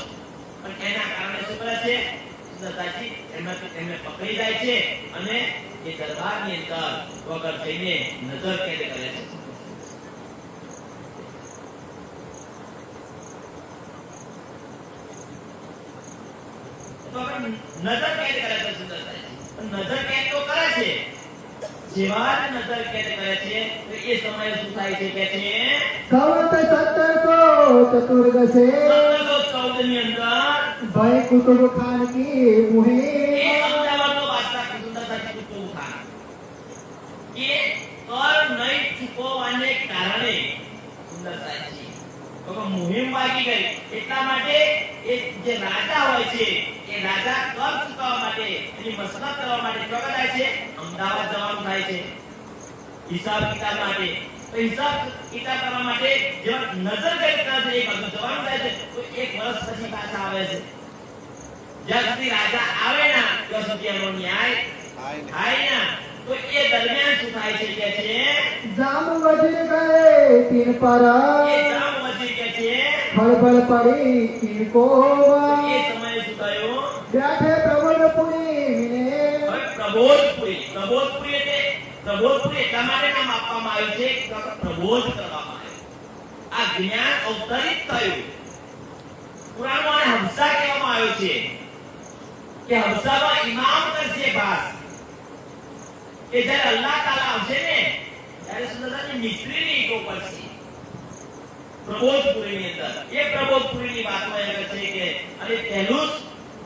પણ એના કારણે શું કરે છે સુંદરતાજી એમને પકડી જાય છે અને એ દરબારની અંદર વગર જઈને નજર કેદ કરે છે નજર કેદ કરે છે સુંદરતાજી નજર કેદ તો કરે છે જેવા જ નજર કેદ કરે છે તો એ સમયે શું થાય છે કે છે संवत 1700 चतुर्दशे 1714 ની અંદર भाई कुतुब खान की એ मुहिम અમદાવાદનો બાદશાહ સુંદરતાજી કુતુબ ખાન એ કર નહીં ચૂકવવાને કારણે સુંદરતાજી તો મુહિમ વાગી ગઈ એટલા માટે એ જે રાજા હોય છે એ રાજા કર ચૂકવવા માટે એની મસલત કરવા માટે ક્યાં જાય છે અમદાવાદ જવાનું થાય છે હિસાબ કિતાબ માટે તો હિસાબ કિતાબ કરવા માટે જેવા નજર કરી કરે છે એક વખત જવાનું થાય છે તો એક વર્ષ પછી પાછા આવે છે જ્યાં સુધી રાજા આવે ના ત્યાં સુધી એનો ન્યાય થાય ના તો એ દરમિયાન શું થાય છે કે છે जाम वजीर गए तीन पर એ જામ વજી કે છે हड़बड़ पड़ी इनको એ સમયે શું થયું बैठे प्रबलपुरी ने હવે પ્રબોધપુરી એટલે પ્રબોધપુરી એટલા માટે નામ આપવામાં આવ્યું છે કે પ્રબોધ કરવામાં આવ્યું. આ જ્ઞાન અવતરિત થયું. પુરાણમાં હંસા કહેવામાં આવ્યું છે કે હંસામાં ઇમામ કરશે ભાસ કે જ્યારે અલ્લાહ તાલા આવશે ને ત્યારે સુંદરતાની મિસ્ત્રીની ઈટો પડશે પ્રબોધપુરીની અંદર. એ પ્રબોધપુરીની વાતમાં એમ છે કે અને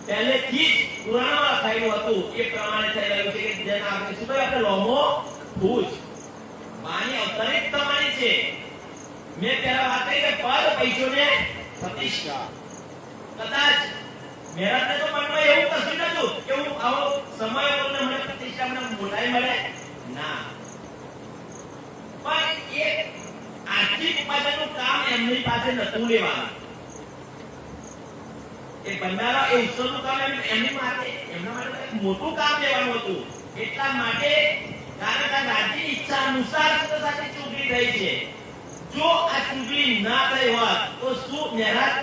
પહેલેથી જ પુરાણમાં લખાયેલું હતું એ પ્રમાણે થઈ રહ્યું છે કે જેના આપણે શું કહ્યું આપણે લોમો ભૂજ માની અવતરિત થવાની છે. મેં પહેલા વાત કરી કે પદ પૈસોને પ્રતિષ્ઠા. કદાચ મહેરાજને તો મનમાં એવું કશું નતું કે હું આવો સમય બોલને મને પ્રતિષ્ઠા મને મોટાઈ મળે ના, પણ એ આર્થિક ઉપાર્જનનું કામ એમની પાસે નતું લેવાનું. એ ભંડારા એ ઉત્સવનું કામ એમની માટે એમના માટે મોટું કામ લેવાનું હતું. એટલા માટે કારણ કે રાજ્યની ઈચ્છા અનુસાર સાથે ચૂંટણી થઈ છે. જો આ ચૂંટણી ના થઈ હોત તો શું મહેરાજ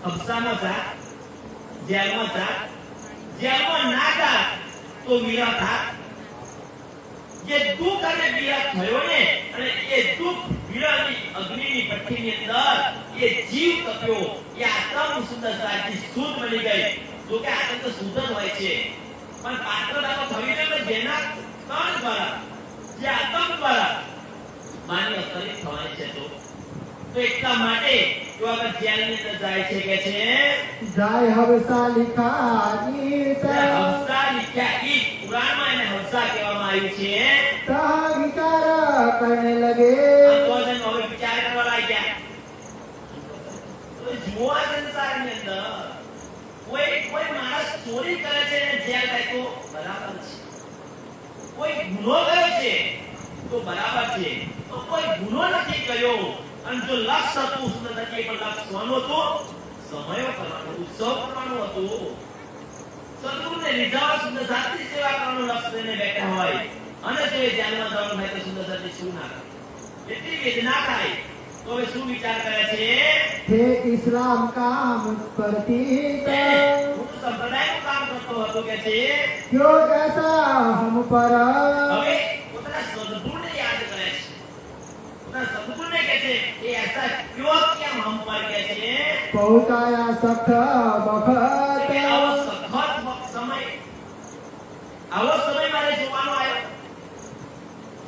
હબસામાં જાત, જેલમાં જાત, જેલમાં ના જાત તો વિરહ થાત. જે દુઃખ અને વિરહ થયો ને અને એ દુઃખ વિરહની અગ્નિની ભઠ્ઠીની અંદર એ જીવ તપ્યો. એ આત્મ સુંદરતાથી શુદ્ધ બની ગઈ. જો કે આત્મ તો શુદ્ધ જ હોય છે, પણ પાત્રતા તો થવી ને જેના કણ દ્વારા જે આત્મ દ્વારા માની અવતરિત થવાની છે. તો એટલા માટે જો આપણે જેલની અંદર જાય છે કે છે જાય હવસા લીખા ગીત હવસા લીખ્યા ઈ પુરાણમાં એને હવસા કહેવામાં આવ્યું છે. તા વિચાર કરને લગે. તો જન હવે વિચાર કરવા લાગ્યા. તો જુઓ આ સંસારની અંદર કોઈ માણસ ચોરી કરે છે ને જેલ જાય તો બરાબર છે. કોઈ ગુનો કર્યો છે તો બરાબર છે. તો કોઈ ગુનો નથી કર્યો અને જો લક્ષ્ય હતું સુંદરતાજી પણ લક્ષ્ય શું હતું? સમયો કરવાનો, ઉત્સવ કરવાનો હતું. સદગુરુને લીધા સુંદરતાની સેવા કરવાનું લક્ષ્ય લઈને બેઠા હોય અને જો એ ધ્યાનમાં જવાનું થાય તો સુંદરતાજી શું ના કરે? એટલી વેદના થાય તો હવે શું વિચાર કરે છે? હે ઇસ્લામ કામ કરતી હું તો સંપ્રદાયનું કામ કરતો હતો કે છે ક્યો એસા હમ પર હવે પોતાના સદગુરુને યાદ કરે છે. પોતાના સદગુરુને કહે છે એ એસા ક્યો કેમ હમ પર કહે છે પહોંચાયા સખ બખત કે આવો સખત સમય આવો સમય મારે જોવાનો આવ્યો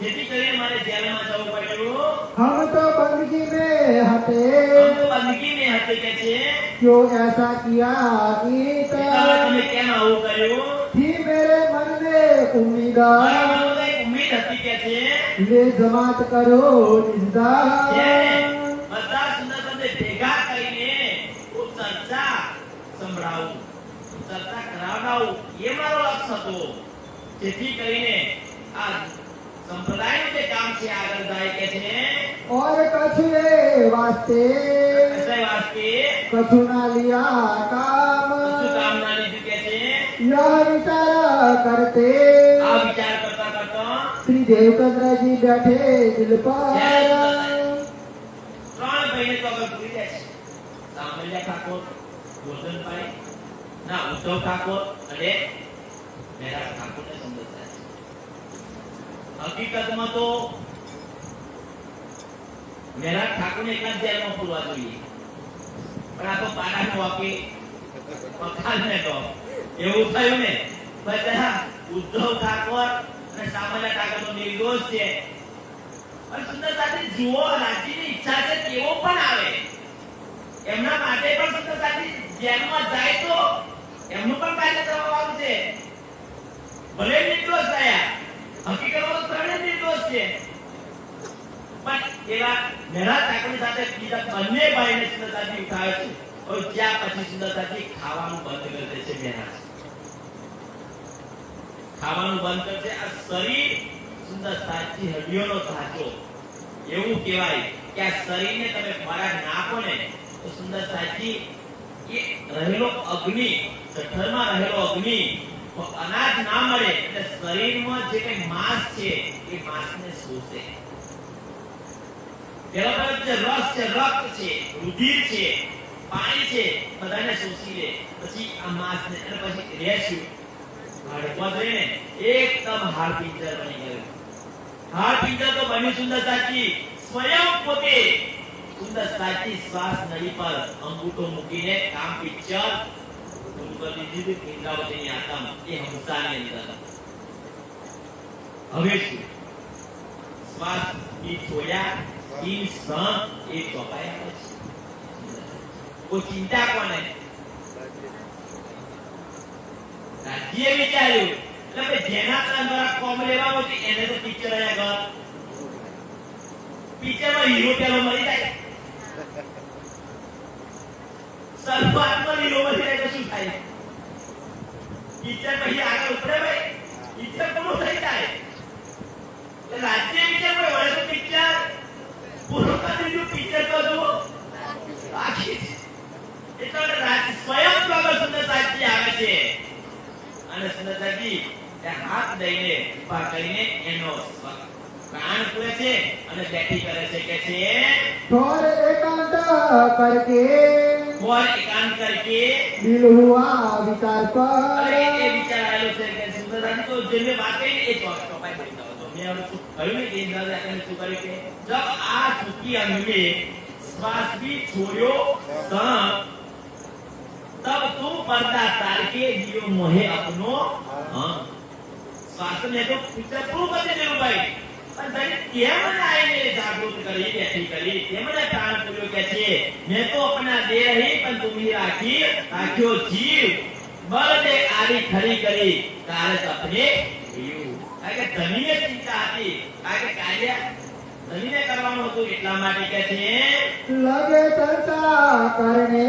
જેથી કરીને મારે જેલમાં જવું પડ્યું. हम तो बंदगी में हटे हम तो बंदगी में हते કે છે क्यों ऐसा किया ईत તમે કેમ આવું કર્યું? थी मेरे मन में उम्मीद મારા મનમાં એક ઉમ્મીદ હતી કે છે ले जमात करो इज्दा બધા સુંદરતાને ભેગા કરીને હું ચર્ચા સંભળાવું, ચર્ચા કરાવડાવું એ મારો લક્ષ્ય હતો. જેથી કરીને આ સંપ્રદાયનું જે કામ છે આગળ જાય કે છે और कछुए वास्ते કસાય વાસ્તે कछु ना लिया काम શું કામ ના લીધું કે છે यह विचार करते આ વિચાર કરતા કરતા श्री देवचंद्र जी बैठे दिल पर ત્રણ ભાઈને તો આગળ પૂરી જાય છે. સામલ્યા ઠાકોર, ગોરધનભાઈ ના ઉદ્ધવ ઠાકોર અને મહેરાજ ઠાકોરને સંબોધતા છે. હકીકતમાં તો મહેરાજ ઠાકોરને એકલા જ જેલમાં પૂરવા જોઈએ, પણ આ તો પાડાનો વાપી પખાલને તો એવું થયું ને. બધા ઉદ્ધવ ઠાકોર અને સામલ્યા ઠાકોર તો નિર્દોષ છે. અને સુંદરતાથી જુઓ રાજ્યની ઈચ્છા છે તેવો પણ આવે એમના માટે પણ સુંદરતાથી જેલમાં જાય તો એમનું પણ કાર્ય કરવાનું છે. ભલે નિર્દોષ થયા, હકીકતમાં તો ત્રણે નિર્દોષ છે, પણ એવા મહેરાજ ઠાકોરની સાથે બીજા બંને ભાઈને સુંદરતાથી ઉઠાવે છે. હવે ત્યાં પછી સુંદરતાથી ખાવાનું બંધ કરી દે છે. મહેરાજ ખાવાનું બંધ કરે છે. આ શરીર સુંદરતાથી હડિયોનો ધાચો એવું કહેવાય કે આ શરીરને તમે ખોરાક ના આપો ને તો સુંદરતાથી એ રહેલો અગ્નિ, જઠરમાં રહેલો અગ્નિ અનાજ ના મળે એટલે શરીરમાં જે કઈ માંસ છે એ માંસને શોષે. પેલા જે રસ છે, રક્ત છે, રુધિર છે, પાણી છે, બધાને શોષી લે. પછી આ માંસને અને પછી રહેશું હાડકમાં જઈને એકદમ હાડ પિંજર બની ગયું. હાર પિંજર તો બની સુંદર સાચી સ્વયં પોતે સુંદર સાચી શ્વાસ નળી પર અંગૂઠો મૂકીને કામ પિક્ચર પૂરું કરી દીધું ઇન્દ્રાવતીની આત્મ એ હંસાની અંદર. હવે શું શ્વાસ ઈ છોડ્યા ઈ સં એ ચોપાયા પછી કોઈ ચિંતા કોને રાજ્ય વિચાર્યું એટલે જેના અંદર કોમ લેવા હોતી એને તો પિક્ચર આયા ગયો પિક્ચરમાં હીરો પેલો મરી જાય શરૂઆતમાં હીરો મરી જાય તો શું થાય પિક્ચર પછી આગળ ઉપડે ભાઈ પિક્ચર પૂરું થઈ જાય રાજ્ય વિચાર કોઈ વળે તો પિક્ચર પૂરું કરી દીધું પિક્ચર તો જુઓ આખી એટલે રાજ્ય સ્વયં પ્રગટ સુંદર સાચી આવે છે અને સુંદરતાજી ત્યાં હાથ દઈને ઉભા કરીને એનો પ્રાણ પૂરે છે અને બેઠી કરે છે કે છે थोर एकांत करके और एकांत करके दिल हुआ विचार अरे पर ये विचार आयो છે કે સુંદરતાજી તો જેને વાત કરી એ ચોપાઈ પડી ગયો તો મેં હવે શું કહ્યું ને કે ઇન્દ્રજી આપણે શું કર્યું કે જબ આ સુખી અંગે શ્વાસ भी छोड़ो तब तुम पर्दा तार के जियो मोहे अपनो हां श्वास में तो पिक्चर प्रूव कर दे भाई પણ તને કેમ આઈને જાગૃત કરી બેઠી કરી કેમ ને પ્રાણ પૂર્યો કે છે મેં તો अपना दे रही પણ તુમી રાખી રાખ્યો જીવ બળ દે આરી ખરી કરી કારજ अपने જીવ આ કે ધનીને ચિંતા હતી આ કે કાર્ય ધનીને કરવાનું હતું એટલા માટે કે છે लगे चर्चा करने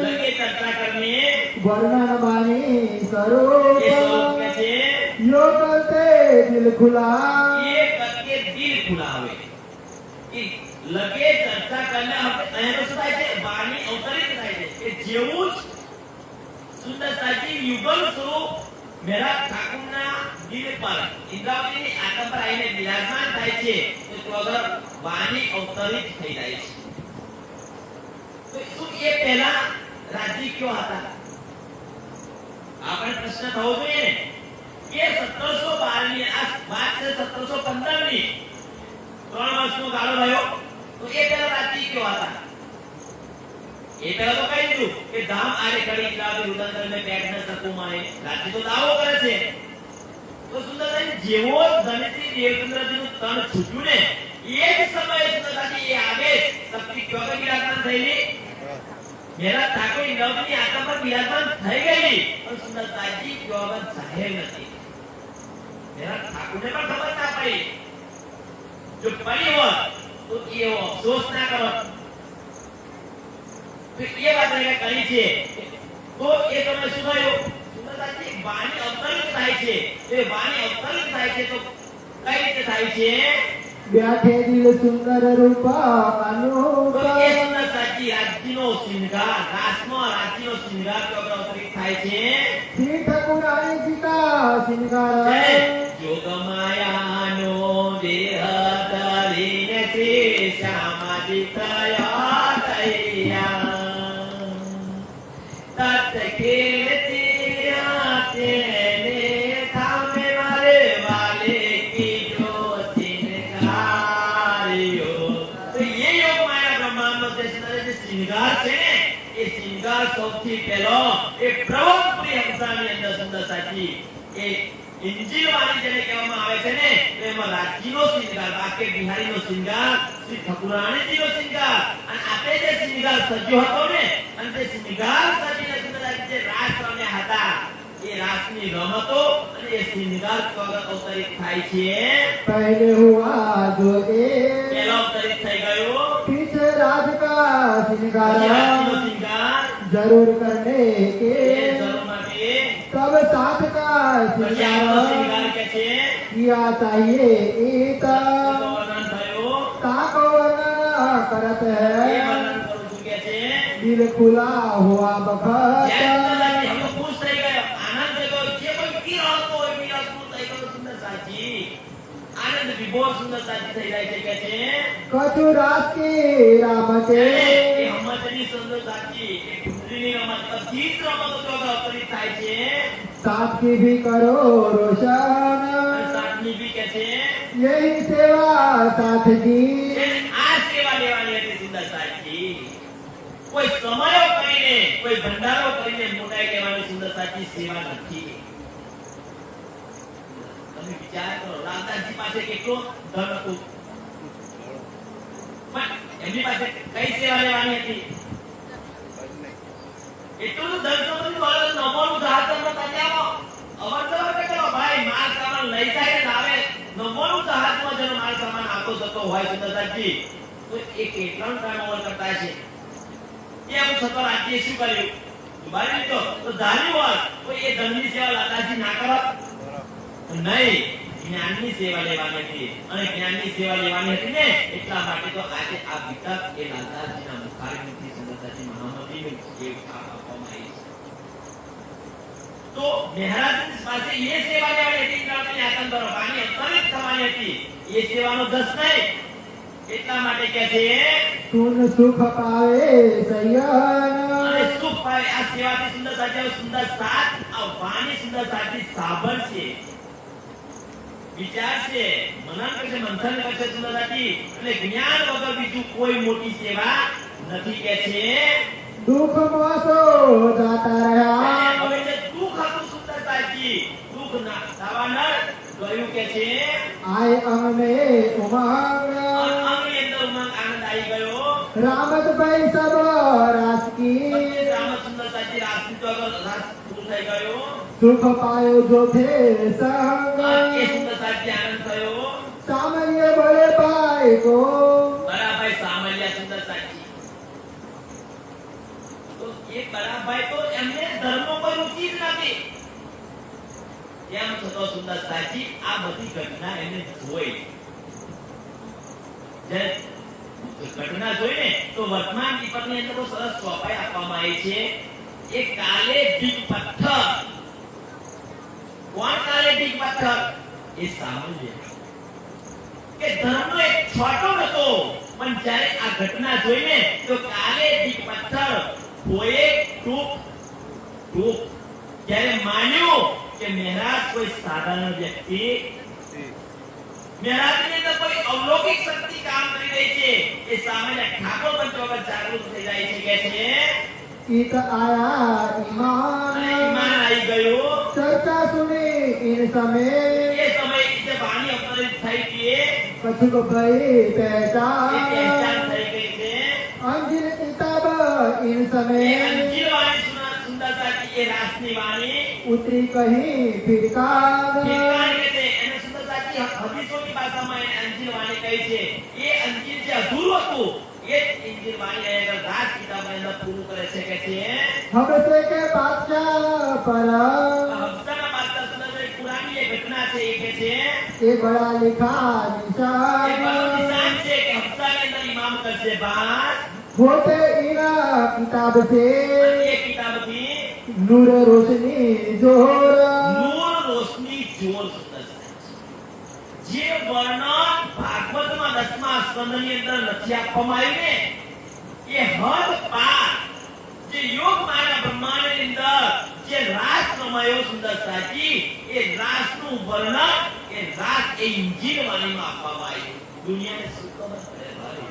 લગે ચર્ચા કરને वर्णन बानी એ સ્વરૂપ स्वरूप કે છે यो करते दिल खुला ये करके दिल खुला हुए कि लगे चर्चा करने આપણે એનો શું થાય છે વાણી અવતરિત થાય છે કે જેવું જ સુંદર સાચી યુગલ સ્વરૂપ મેરા ઠાકુરના દિલ પર ઇન્દ્રાવતીની આત્મા પર આવીને બિરાજમાન થાય છે તો અગર વાણી અવતરિત થઈ જાય છે તો શું એ પહેલા રાજ્ય ક્યો હતા આપણે પ્રશ્ન થવો જોઈએ ને કે 1712 ની આ વાત છે 1715 ની 3 વર્ષનો ગાળો રહ્યો તો એ પહેલા રાજ્ય ક્યો હતા એ પહેલા તો કહી દીધું કે ધામ આરે કડી ઇન્દ્રાવતી રુદંતર में बैठ न सकूं माए રાજ્ય તો દાવો કરે છે તો સુંદરતાજી જેવો ધનથી દેવચંદ્રજીનું તન છૂટ્યું ને એ જ સમયે સુંદરતાજી એ આવેશ શક્તિ ક્યો કે વિરાજમાન થયેલી मेरा ठाकुर इंद्रावती आत्मा पर विराजमान થઈ ગઈ પણ સુંદરતાજી ક્યો કે જાહેર નથી मेरा ठाकुर ने પણ ખબર ના પડી જો પડી હોત તો એ અફસોસ ના કરત તો એ વાત એને કરી છે તો એ તમે શું થયું સુંદરતાજી વાણી અવતરિત થાય છે એ વાણી અવતરિત થાય છે તો કઈ રીતે થાય છે बैठे दिल सुंदर रूप अनूप તો એ સુંદરતાજી રાજ્યનો શૃંગાર રાસનો રાજ્યનો શૃંગાર તો અવતરિત થાય છે श्री ठाकुरानी जी का श्रृंगार જોગ માયાનો દેહ ધરીને શ્રી શ્યામાજી થયા તૈયા તત કીર્તિ તેને થામે મારે વાલે કી જો સિંગારિયો તો ये योग माया ब्रह्मांड में જે શૃંગાર છે ને એ શૃંગાર સૌથી પહેલો એ પ્રવંપરી હંસાની અંદર સુંદર સાચી એ ઇન્જીલ વાળી જેને કહેવામાં આવે છે ને તો એમાં રાજ્યનો શૃંગાર બાકે બિહારીનો શૃંગાર શ્રી ઠાકુરાણીજીનો શૃંગાર અને આપે જે શૃંગાર સજ્યો હતો ને અને તે શૃંગાર સજીને સુંદર જે રાસ રમ્યા હતા એ રાસની રમતો અને એ શૃંગાર કગર અવતરિત થાય છે पहले हुआ जो પહેલો અવતરિત થઈ ગયો पीछे राज का श्रृंगार રાજ્યનો શૃંગાર जरूर करने એ के જરૂર માટે तब साथ का પછી આપણો श्रृंगार શૃંગાર કે છે किया चाहिए एक તો વર્ણન થયો ताको वर्णन करत એ है વર્ણન કરું છું કે છે दिल खुला हुआ જ્યારે बखत સુંદરતાજી હમ ખુશ થઈ ગયા આનંદ થઈ ગયો જે કોઈ પી હતો એ વિરાજમાન થઈ ગયો સુંદર સાચી આનંદ વિભોર સુંદર સાચી થઈ જાય છે કે છે कछु रास के राम के એ હમતની સુંદર સાચી એ કુંડલીની રમત બધી જ રમતો તો અવતરિત થાય છે साथ की भी करो रोशन અને સાતમી ધનની બી કે છે यही सेवा साथ जी જે આ સેવા લેવાની હતી સુંદર સાચી. કોઈ સમયો કરીને કોઈ ભંડારો કરીને મોટાઈ લેવાની સુંદર સાચી સેવા નથી. તમે વિચાર કરો રામદાસજી પાસે કેટલો ધન હતું પણ એમની પાસે કઈ સેવા લેવાની હતી? એટલું ધન તો બધું વાળો નમોનું જહાજ તમને તાજાવો અવરજવર કે કરો ભાઈ માલ સામાન લઈ જાય ને લાવે નમોનું જહાજમાં જેનો માલ સામાન આવતો જતો હોય સુંદરજી તો એ કેટલા ટર્નઓવર કરતા છે. એ હું છતો રાજ્ય શું કર્યું દુબારી લીધો તો ધાર્યું હોત તો એ ધનની સેવા લાલાજી ના કરત નહીં. જ્ઞાનની સેવા લેવાની હતી અને જ્ઞાનની સેવા લેવાની હતી ને એટલા માટે તો આજે આ વિતક એ લાલાજીના મુખારથી સુંદરજી મહામતીનું એક આપવામાં આવી છે. તો મહારાજ પાસે એ સેવા લેવાની હતી કે આપણે આતંક કરવાની અંતરિત થવાની હતી. એ સેવાનો દસ નહીં. એટલા માટે કહે છે सुन सुख पावे सयन અને સુખ પાવે આ સેવાથી સુંદર સાચી સુંદર સાત આ વાણી સુંદર સાચી સાબર છે વિચાર છે મનન કરશે મંથન કરશે સુંદર સાચી એટલે જ્ઞાન વગર બીજું કોઈ મોટી સેવા નથી કે છે. दुख मोसो जाता रहा હવે જે દુઃખ હતું સુંદર સાચી દુઃખ ના થવાના ગયું કે છે आए अंग में उमंग અંગની અંદર ઉમંગ આનંદ આવી ગયો. रामत भाई सब रास की બધે રામ સુંદર સાચી રાસની તો આગળ રાસ પૂરું થઈ ગયો. सुख पायो जो थे એ संग સુંદર સાચી આનંદ થયો. सामन्य बड़े भाई को બરાભાઈ સામલિયા સુંદર સાચી તો એ બરાભાઈ તો એમને ધર્મો પર રુચિ જ નથી. એમ છતો સુંદર સાચી આ બધી ઘટના એને જોઈ જે ઘટના જોઈને તો વર્તમાન દીપકની અંદર બહુ સરસ ચોપાઈ આપવામાં આવી છે. એ કાલે ઢીક પથ્થર કોણ કાલે ઢીક પથ્થર? એ સામલ્ય કે ધર્મનો એક છોટો હતો પણ જ્યારે આ ઘટના જોઈને તો કાલે ઢીક પથ્થર કોઈએ ટૂક જ્યારે માન્યું કે મહારાજ કોઈ સાધારણ વ્યક્તિ મહારાજની અંદર કોઈ અલૌકિક શક્તિ કામ કરી રહી છે. એ સામાન્ય ઠાકોર પંચોગત જાગૃત થઈ જાય છે કે છે इत आया અને ईमान ઈમાન આવી ગયું. चर्चा सुनी इन समय એ સમય જે વાણી અવતરિત થઈ હતી कछुक भई એ પહેચાન पहचान થઈ ગઈ છે. अंजिल किताब इन એ समय અંજીર વાણી સુંદર સાચી એ રાસની વાણી उतरी कहीं फिरकाग ફિરકાણ કે છે એને સુંદર સાચી હદીસોની ભાષામાં એને અંજીર વાણી કહી છે. એ અંજીર જે અધૂરું હતું એ જ અંજીર વાણી અહીંયા આગળ રાસ કિતાબની અંદર પૂરું કરે છે કે છે हमसे के बादशाह पर હફસાના બાદશાહ સુંદર સાચી પુરાણી એ ઘટના છે એ કે છે ये बड़ा लिखा એ બહુ निशान નિશાન છે કે હફસાની અંદર ઇમામ કરશે બાદ होते इन किताब से અને એ કિતાબથી नूर रोशनी जोर નૂર રોશની જોર સુંદર સાચી જે વર્ણન ભાગવતમાં 10મા સ્કંદની અંદર નથી આપવામાં આવ્યું ને એ હદ પાર જે યોગ માયા બ્રહ્માંડની અંદર જે રાસ રમાયો સુંદર સાચી એ રાસનું વર્ણન એ રાસ એ ઇન્જીલ વાણીમાં આપવામાં આવ્યું. દુનિયાને શું ખબર પડે ભાઈ?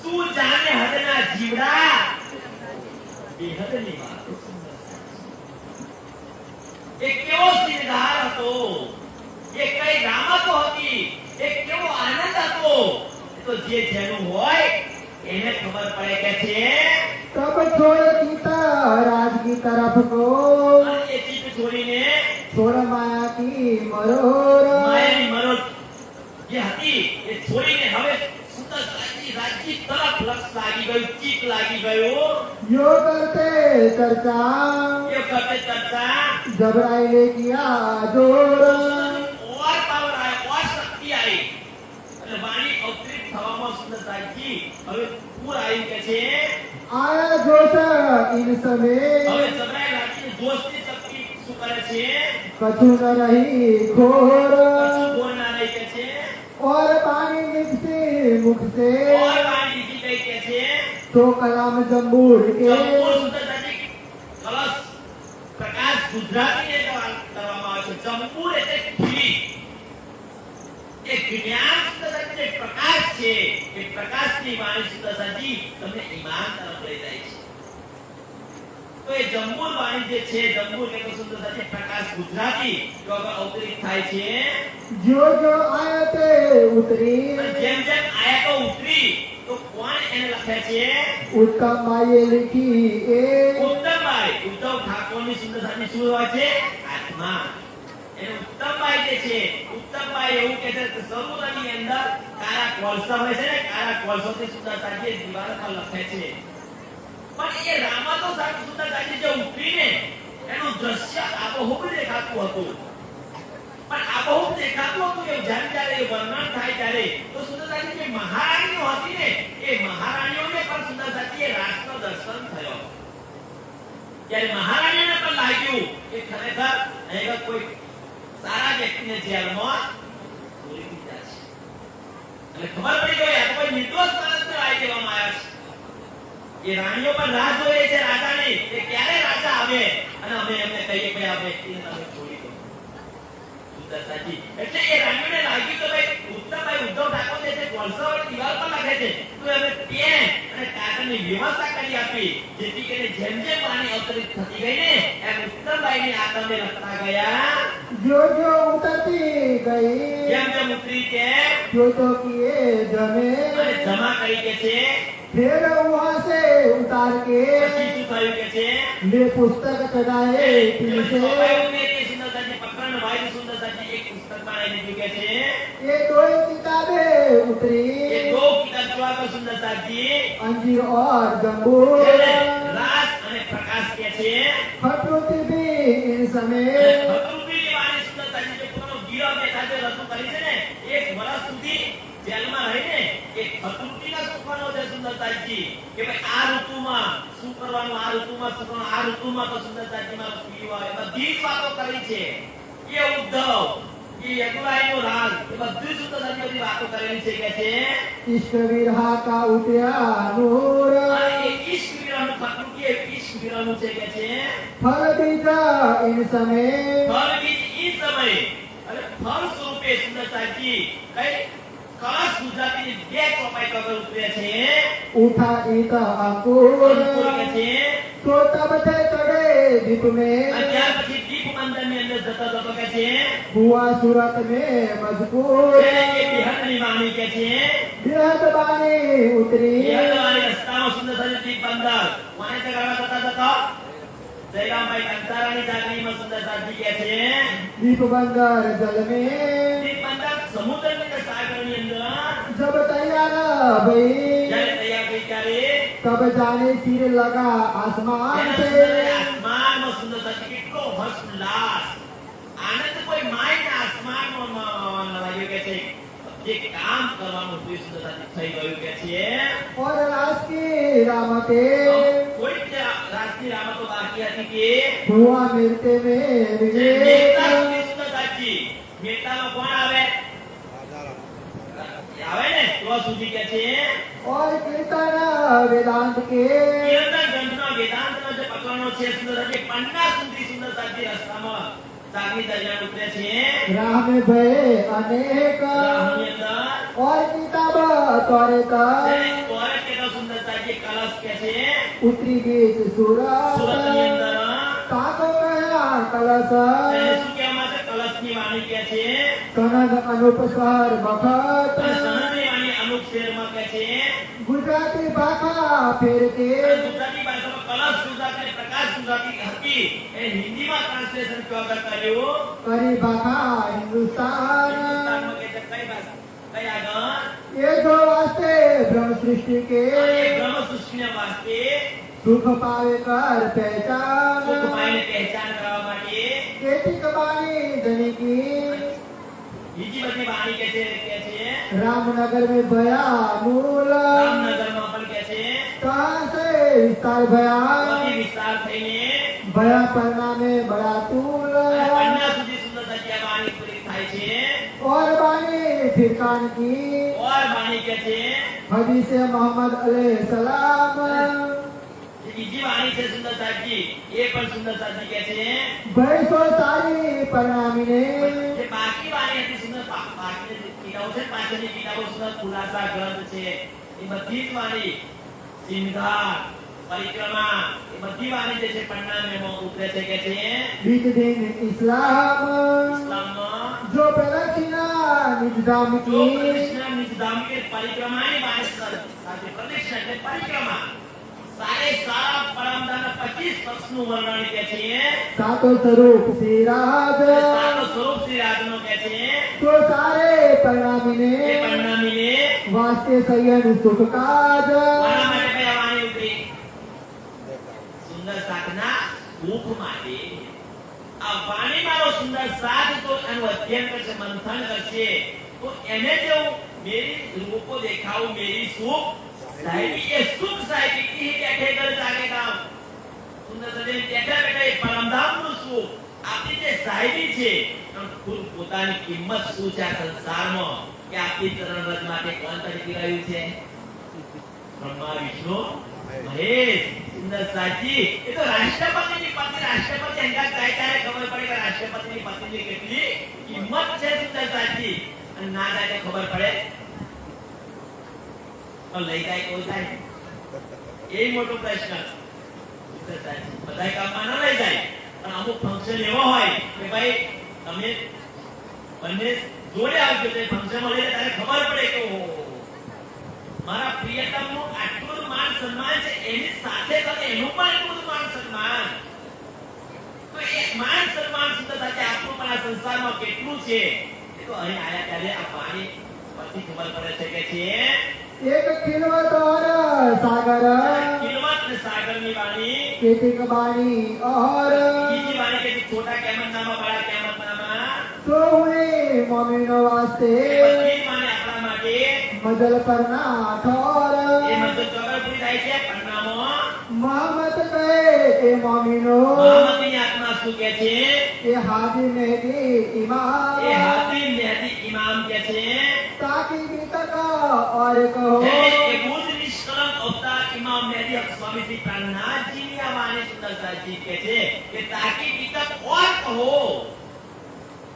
શું જાણે હદના જીવડા બેહદની વાતો સુંદર સાચી. એ કેવો સિરદાર હતો, એ કઈ રામતો હતી, એ કેવો આનંદ હતો. એ તો જે જેનું હોય એને ખબર પડે કે છે तब छोड़ सीता राज की तरफ को અને એ ચીજ છોડીને छोड़ माया की मरोर માયાની મરોડ જે હતી એ છોડીને હવે સુંદર સાચી રાજ્ય તરફ લક્ષ લાગી ગયું, ચિત્ત લાગી ગયું. यो करते चर्चा એ વખતે ચર્ચા जबराई ने किया जोर ઓર પાવર આયો, ઓર શક્તિ આવી અને વાણી અવતરિત થવામાં સુંદર સાચી હવે પૂર આવી કે છે आया जोश इन समय હવે સબરાઈ રાખીને જોશની શક્તિ શું કરે છે कछु न रही घोर કશું બોલ ના રહી કે છે और पानी निकसे मुख से ઓર વાણી બીજી કઈ કે છે तो कलाम जम्बूर के જમ્બૂર સુંદર સાચી કલશ પ્રકાશ ગુજરાતીને કરવામાં આવે છે. જમ્બૂર એટલે ખીલી જ્ઞાન સુંદરતાજી જે પ્રકાશ છે એ પ્રકાશની વાણી સુંદરતાજી તમને ઈમાન તરફ લઈ જાય છે. તો એ જંબુર વાણી જે છે, જંબુર એટલે સુંદરતાજી પ્રકાશ ગુજરાતી જો અવતરિત થાય છે. जो जो आयते उतरी અને જેમ જેમ આયતો ઉતરી તો કોણ એને લખે છે? उत्तम माये लिखी ए ઉત્તમભાઈ. ઉદ્ધવ ઠાકોરની સુંદરતાજી શું હોય છે? આત્મા. એને ઉત્તમભાઈ જે છે, ઉત્તમભાઈ એવું કહે છે કે સરોવરની અંદર કાળા કોલસા હોય છે ને, કાળા કોલસાથી સુંદરતાજી દિવાલ પર લખે છે. પણ એ રામા તો સુંદરતાજી જે ઉતરીને એનું દ્રશ્ય આબોહૂબ દેખાતું હતું. પણ આબોહૂબ દેખાતું હતું કે જ્યારે એ વર્ણન થાય ત્યારે તો સુંદરતાજી જે મહારાણીઓ હતી ને, એ મહારાણીઓને પણ સુંદરતાજીએ રાસનો દર્શન થયો. ત્યારે મહારાણીઓને પણ લાગ્યું કે ખરેખર અહીંયા કોઈ સારા વ્યક્તિને જેલમાં પૂરી દીધા છે. એટલે ખબર પડી ગઈ આ કોઈ નિર્દોષ માણસને લાવી દેવામાં આવ્યા છે. એ રાણીઓ પણ રાહ જોઈ રહી છે રાજાની કે ક્યારે રાજા આવે અને અમે એમને કહીએ કે આ વ્યક્તિને તમે છોડી દો. સુંદરતાજી એટલે એ રાણીઓને લાગ્યું કે ભાઈ ઉત્તમભાઈ ઉદ્ધવ ઠાકોર જે છે કોલસાવાળી દિવાલ પર લખે છે તો અમે પેન અને કાગળની વ્યવસ્થા કરી આપી જેથી કરીને જેમ જેમ વાણી અવતરિત થતી ગઈ ને એમ ઉત્તમભાઈની આત્માને લખતા ગયા. जो जो उतरती गई જેમ જેમ ઉતરી કે जो जो किए जमे અને જમા કરી કે છે. फिर वहां से उतार के પછી શું થયું કે છે? ले पुस्तक चढ़ाए पीछे સુંદરતાજી પકડને વાયુ સુંદરતાજી એક પુસ્તક બનાવી દીધું કે છે. ये दो किताबें એ उतरी દો કિતાબ જોવા સુંદરતાજી अंजीर और जम्बू એટલે રાસ અને પ્રકાશ કે છે. फटरुति भी इन समय ભદ્રુપીની વાણી સુંદરતાજી જે પોતાનો ગીરો બેઠા જે રજૂ કરી છે ને, એક વર્ષ સુધી જેલમાં રહીને એક ભદ્રુપીના સુખવાનો છે સુંદરતાજી કે ભાઈ આ ઋતુમાં શું કરવાનું, આ ઋતુમાં શું કરવાનું, આ ઋતુમાં તો સુંદરતાજીમાં પીવા એ બધી જ વાતો કરી છે. એ ઉદ્ધવ એ યદુરાયનો રાગ એ બધી સુંદરતાજી બધી વાતો કરેલી છે કે છે. इष्ट विरहा का उतरा नूर અને એ ઈશ્ક વિરહનું ભદ્રુપી એ ઈશ્ક વિરહનું છે કે છે. फल बीजा इन समय ફળ બીજ ઈ સમયે અને ફળ સ્વરૂપે સુંદરતાજી કઈ કળશ ગુજરાતીની બે ચોપાઈ કગર ઉતરે છે. उठा ईता अंकुर અંકુર કે છે. तो तब थे चढ़े दीप અને में ત્યાર પછી દીપ મંદિરની અંદર જતો જતો કે છે. हुआ सूरत में मजबूर એટલે એ બિહરની વાણી કે છે. बेहद बानी उतरी બિહરવાળી રસ્તામાં સુંદરતાજી દીપ બંદર વાણી જગાડવા જતા જતા જયરામભાઈ કંસારાની જાગરીમાં સુંદરતાજી કે છે. दीप बंदर जल में દીપ બંદર સમુદ્રની અંદર સાગરની અંદર जब तैयार भई જ્યારે તૈયાર થઈ ત્યારે तब जाने सिर लगा आसमान એના से સુંદર આસમાનમાં સુંદરતાજી કેટલો હર્ષ ઉલ્લાસ આનંદ કોઈ માયના આસમાનમાં લાગ્યો કે છે. જે કામ કરવાનું હતું એ સુંદરતાજી થઈ ગયું કે છે. और रास की रामते કોઈ જ રાતની રામતો બાકી હતી કે हुआ मिलते में જે विजय મેઘતા સુધી સુંદરતાજી મેઘતામાં કોણ આવે? આવે ને તો સુધી કે છે. और कीर्तन वेदांत के કીર્તન ગ્રંથનો વેદાંતનો જે પકડનો છે સુંદરતાજી 50 સુધી સુંદરતાજી રસ્તામાં સાગરી દરિયા ઉતરે છે. राह में भय अनेक રાહની અંદર और किताब त्वरित જેને કોરે કેનો સુંદરતાજી કલશ કે છે. उतरी बीच सूरत સુરતની અંદર ताको कहा कलश જેને શું કહેવામાં છે? કલશની વાણી કે છે. कनक अनुपसर बखत અને સનદની વાણી અમુક શેરમાં કે છે. गुजराती बाखा फेर के અને ગુજરાતી ભાષામાં કલશ ગુજરાતી અને પ્રકાશ ગુજરાતી હતી એ હિન્દીમાં ટ્રાન્સલેશન કર્યું. करी बाखा हिंदुस्तान હિન્દુસ્તાનમાં કે છે કઈ ભાષા કઈ આગળ ये जो वास्ते ब्रह्म सृष्टि के એ બ્રહ્મ સૃષ્ટિને વાસ્તે सुख पावे कर સુખ पहचान પાઈને પહેચાન કરવા માટે केतिक बानी धनी की બીજી બધી વાણી કે છે रामनगर में भया मूल રામનગરમાં પણ કે છે कहाँ से विस्तार भया બધી વિસ્તાર થઈને भया पन्ना में बड़ा तूल અને પન્ના સુધી સુંદરતાજી આ વાણી પૂરી થાય છે. और बानी फिरकान की ઓર વાણી કે છે हदीस मोहम्मद अलैहि सलाम બીજી વાણી છે સુંદર સાહેબજી, એ પણ સુંદર સાહેબજી કહે છે ભૈસો સારી પરણાવીને જે બાકી વાણી હતી સુંદર બાકી કિતાબો છે, પાછળની કિતાબો સુંદર ખુલાસા ગ્રંથ છે, એ બધી જ વાણી સિંગાર પરિક્રમા એ બધી વાણી જે છે પરિણામમાં ઉતરે છે કે છે બીજ દિન ઇસ્લામ ઇસ્લામમાં જો પ્રદક્ષિણા નિજ ધામ જો કી કૃષ્ણ નિજ ધામ કે પરિક્રમાની વાણી સાથે પ્રદક્ષિણા એટલે પરિક્રમા સારે સારા પરમધામના 25 પક્ષનું વર્ણન કે છે સાતો સ્વરૂપ શ્રીરાજ સાતો સ્વરૂપ શ્રી રાજનો કે છે તો સારે પરણાવીને એ પરિણામીને વાસ્તે સયન સુખ કાજ કોના માટે કયા વાણી ઉતરી સુંદર સાધના સુખ માટે આ વાણી મારો સુંદર સાધ તો એનું અધ્યયન કરશે મંથન કરશે તો એને જેવું મેરી રૂપો દેખાવ મેરી સુખ સાહેબી એ સુખ સાહેબી કી બેઠે કર જાગે કામ સુંદર સજે બેઠા બેઠા એ પરમધામનું સુખ આપણી જે સાહેબી છે પણ ખુદ પોતાની કિંમત શું છે આ સંસારમાં કે આપણી ચરણ રજ માટે કોણ તરીકે રહ્યું છે બ્રહ્મા વિષ્ણુ મહેશ સુંદર સાચી એ તો રાષ્ટ્રપતિની પત્ની રાષ્ટ્રપતિ અંગા કાય કાય ખબર પડે કે રાષ્ટ્રપતિની પત્નીની કેટલી કિંમત છે સુંદર સાચી અને ના જાય તો ખબર પડે તો લઈ જાય કોઈ જાય એ મોટો પ્રશ્ન સુંદર સાચી બધાય કામમાં ન લઈ જાય પણ અમુક ફંક્શન એવો હોય કે ભાઈ તમે બંને જોડે આવજો તે ફંક્શન મળે ત્યારે ખબર પડે કે ઓહો મારા પ્રિયતમનું આટલું માન સન્માન છે એની સાથે સાથે એનું પણ એટલું માન સન્માન તો એ માન સન્માન સુંદર સાથે આપણું પણ આ સંસારમાં કેટલું છે એ તો અહીં આયા ત્યારે આ પાણી પછી ખબર પડે છે કે છે એક ખિલવત ઓર સાગર કિલમત ને સાગરની વાણી કેતિક બાણી ઓર બીજી વાણી કે છોટા કેમત નામા બડા કેમત નામા સોહને મોમીનો વાસ્તે એ બધી જ વાણી આપણા માટે મજલ પરના ઠોર એ મતલબ ચોગર પૂરી થાય છે પરિણામો મહમદ કહે એ મોમીનો મહમ્મદની આત્મા શું કહે છે એ હાજી મહેદી ઇમામ એ હાથી મહેદી ઇમામ કે છે તાકી બીતક ઓર કહો એ બુદ્ધ નિષ્કલંક અવતાર ઇમામ મહેદી સ્વામી શ્રી પ્રાણનાથજીની આ વાણી સુંદર સાહેબજી કહે છે કે તાકી બીતક ઓર કહો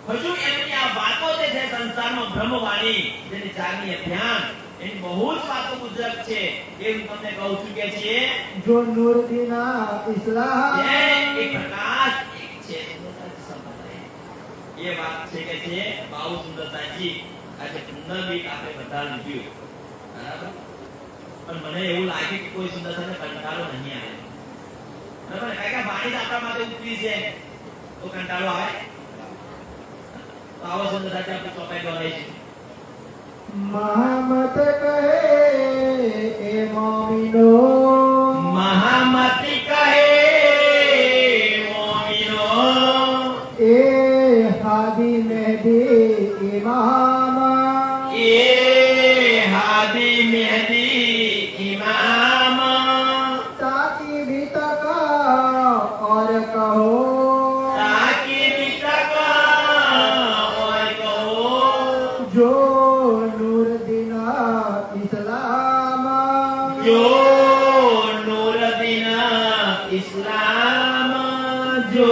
હજુ એમની આ વાતો જે છે સંસારમાં બ્રહ્મવાણી જેની જાગની અભ્યાન એની બહુ જ વાતો ગુજરત છે એ હું તમને કહું છું કે છે જો નૂર દીના ઇસ્લામ એક પ્રકાશ એક છે એ વાત છે કે છે બહુ સુંદરતાજી આજે 15 મિનિટ આપણે બધા લીધું બરાબર પણ મને એવું લાગે કે કોઈ સુંદરતાને કંટાળો નહીં આવે બરાબર કાકા વાણી તો આપણા માટે ઉતરી છે તો કંટાળો આવે તો આવો સુંદરતાજી આપણે ચોપાઈ દોરાઈશું મહમદ કહે એ મોમીનો મહામતી કહે મોમીનો એ હાદી મહેદી ઇમામ એ હાદી મહેદી ઇમામ તાકી બીતક ઓર કહો તાકી બીતક ઓર કહો જો નૂર દીના ઇસ્લામ જો નૂર દીના ઇસ્લામ જો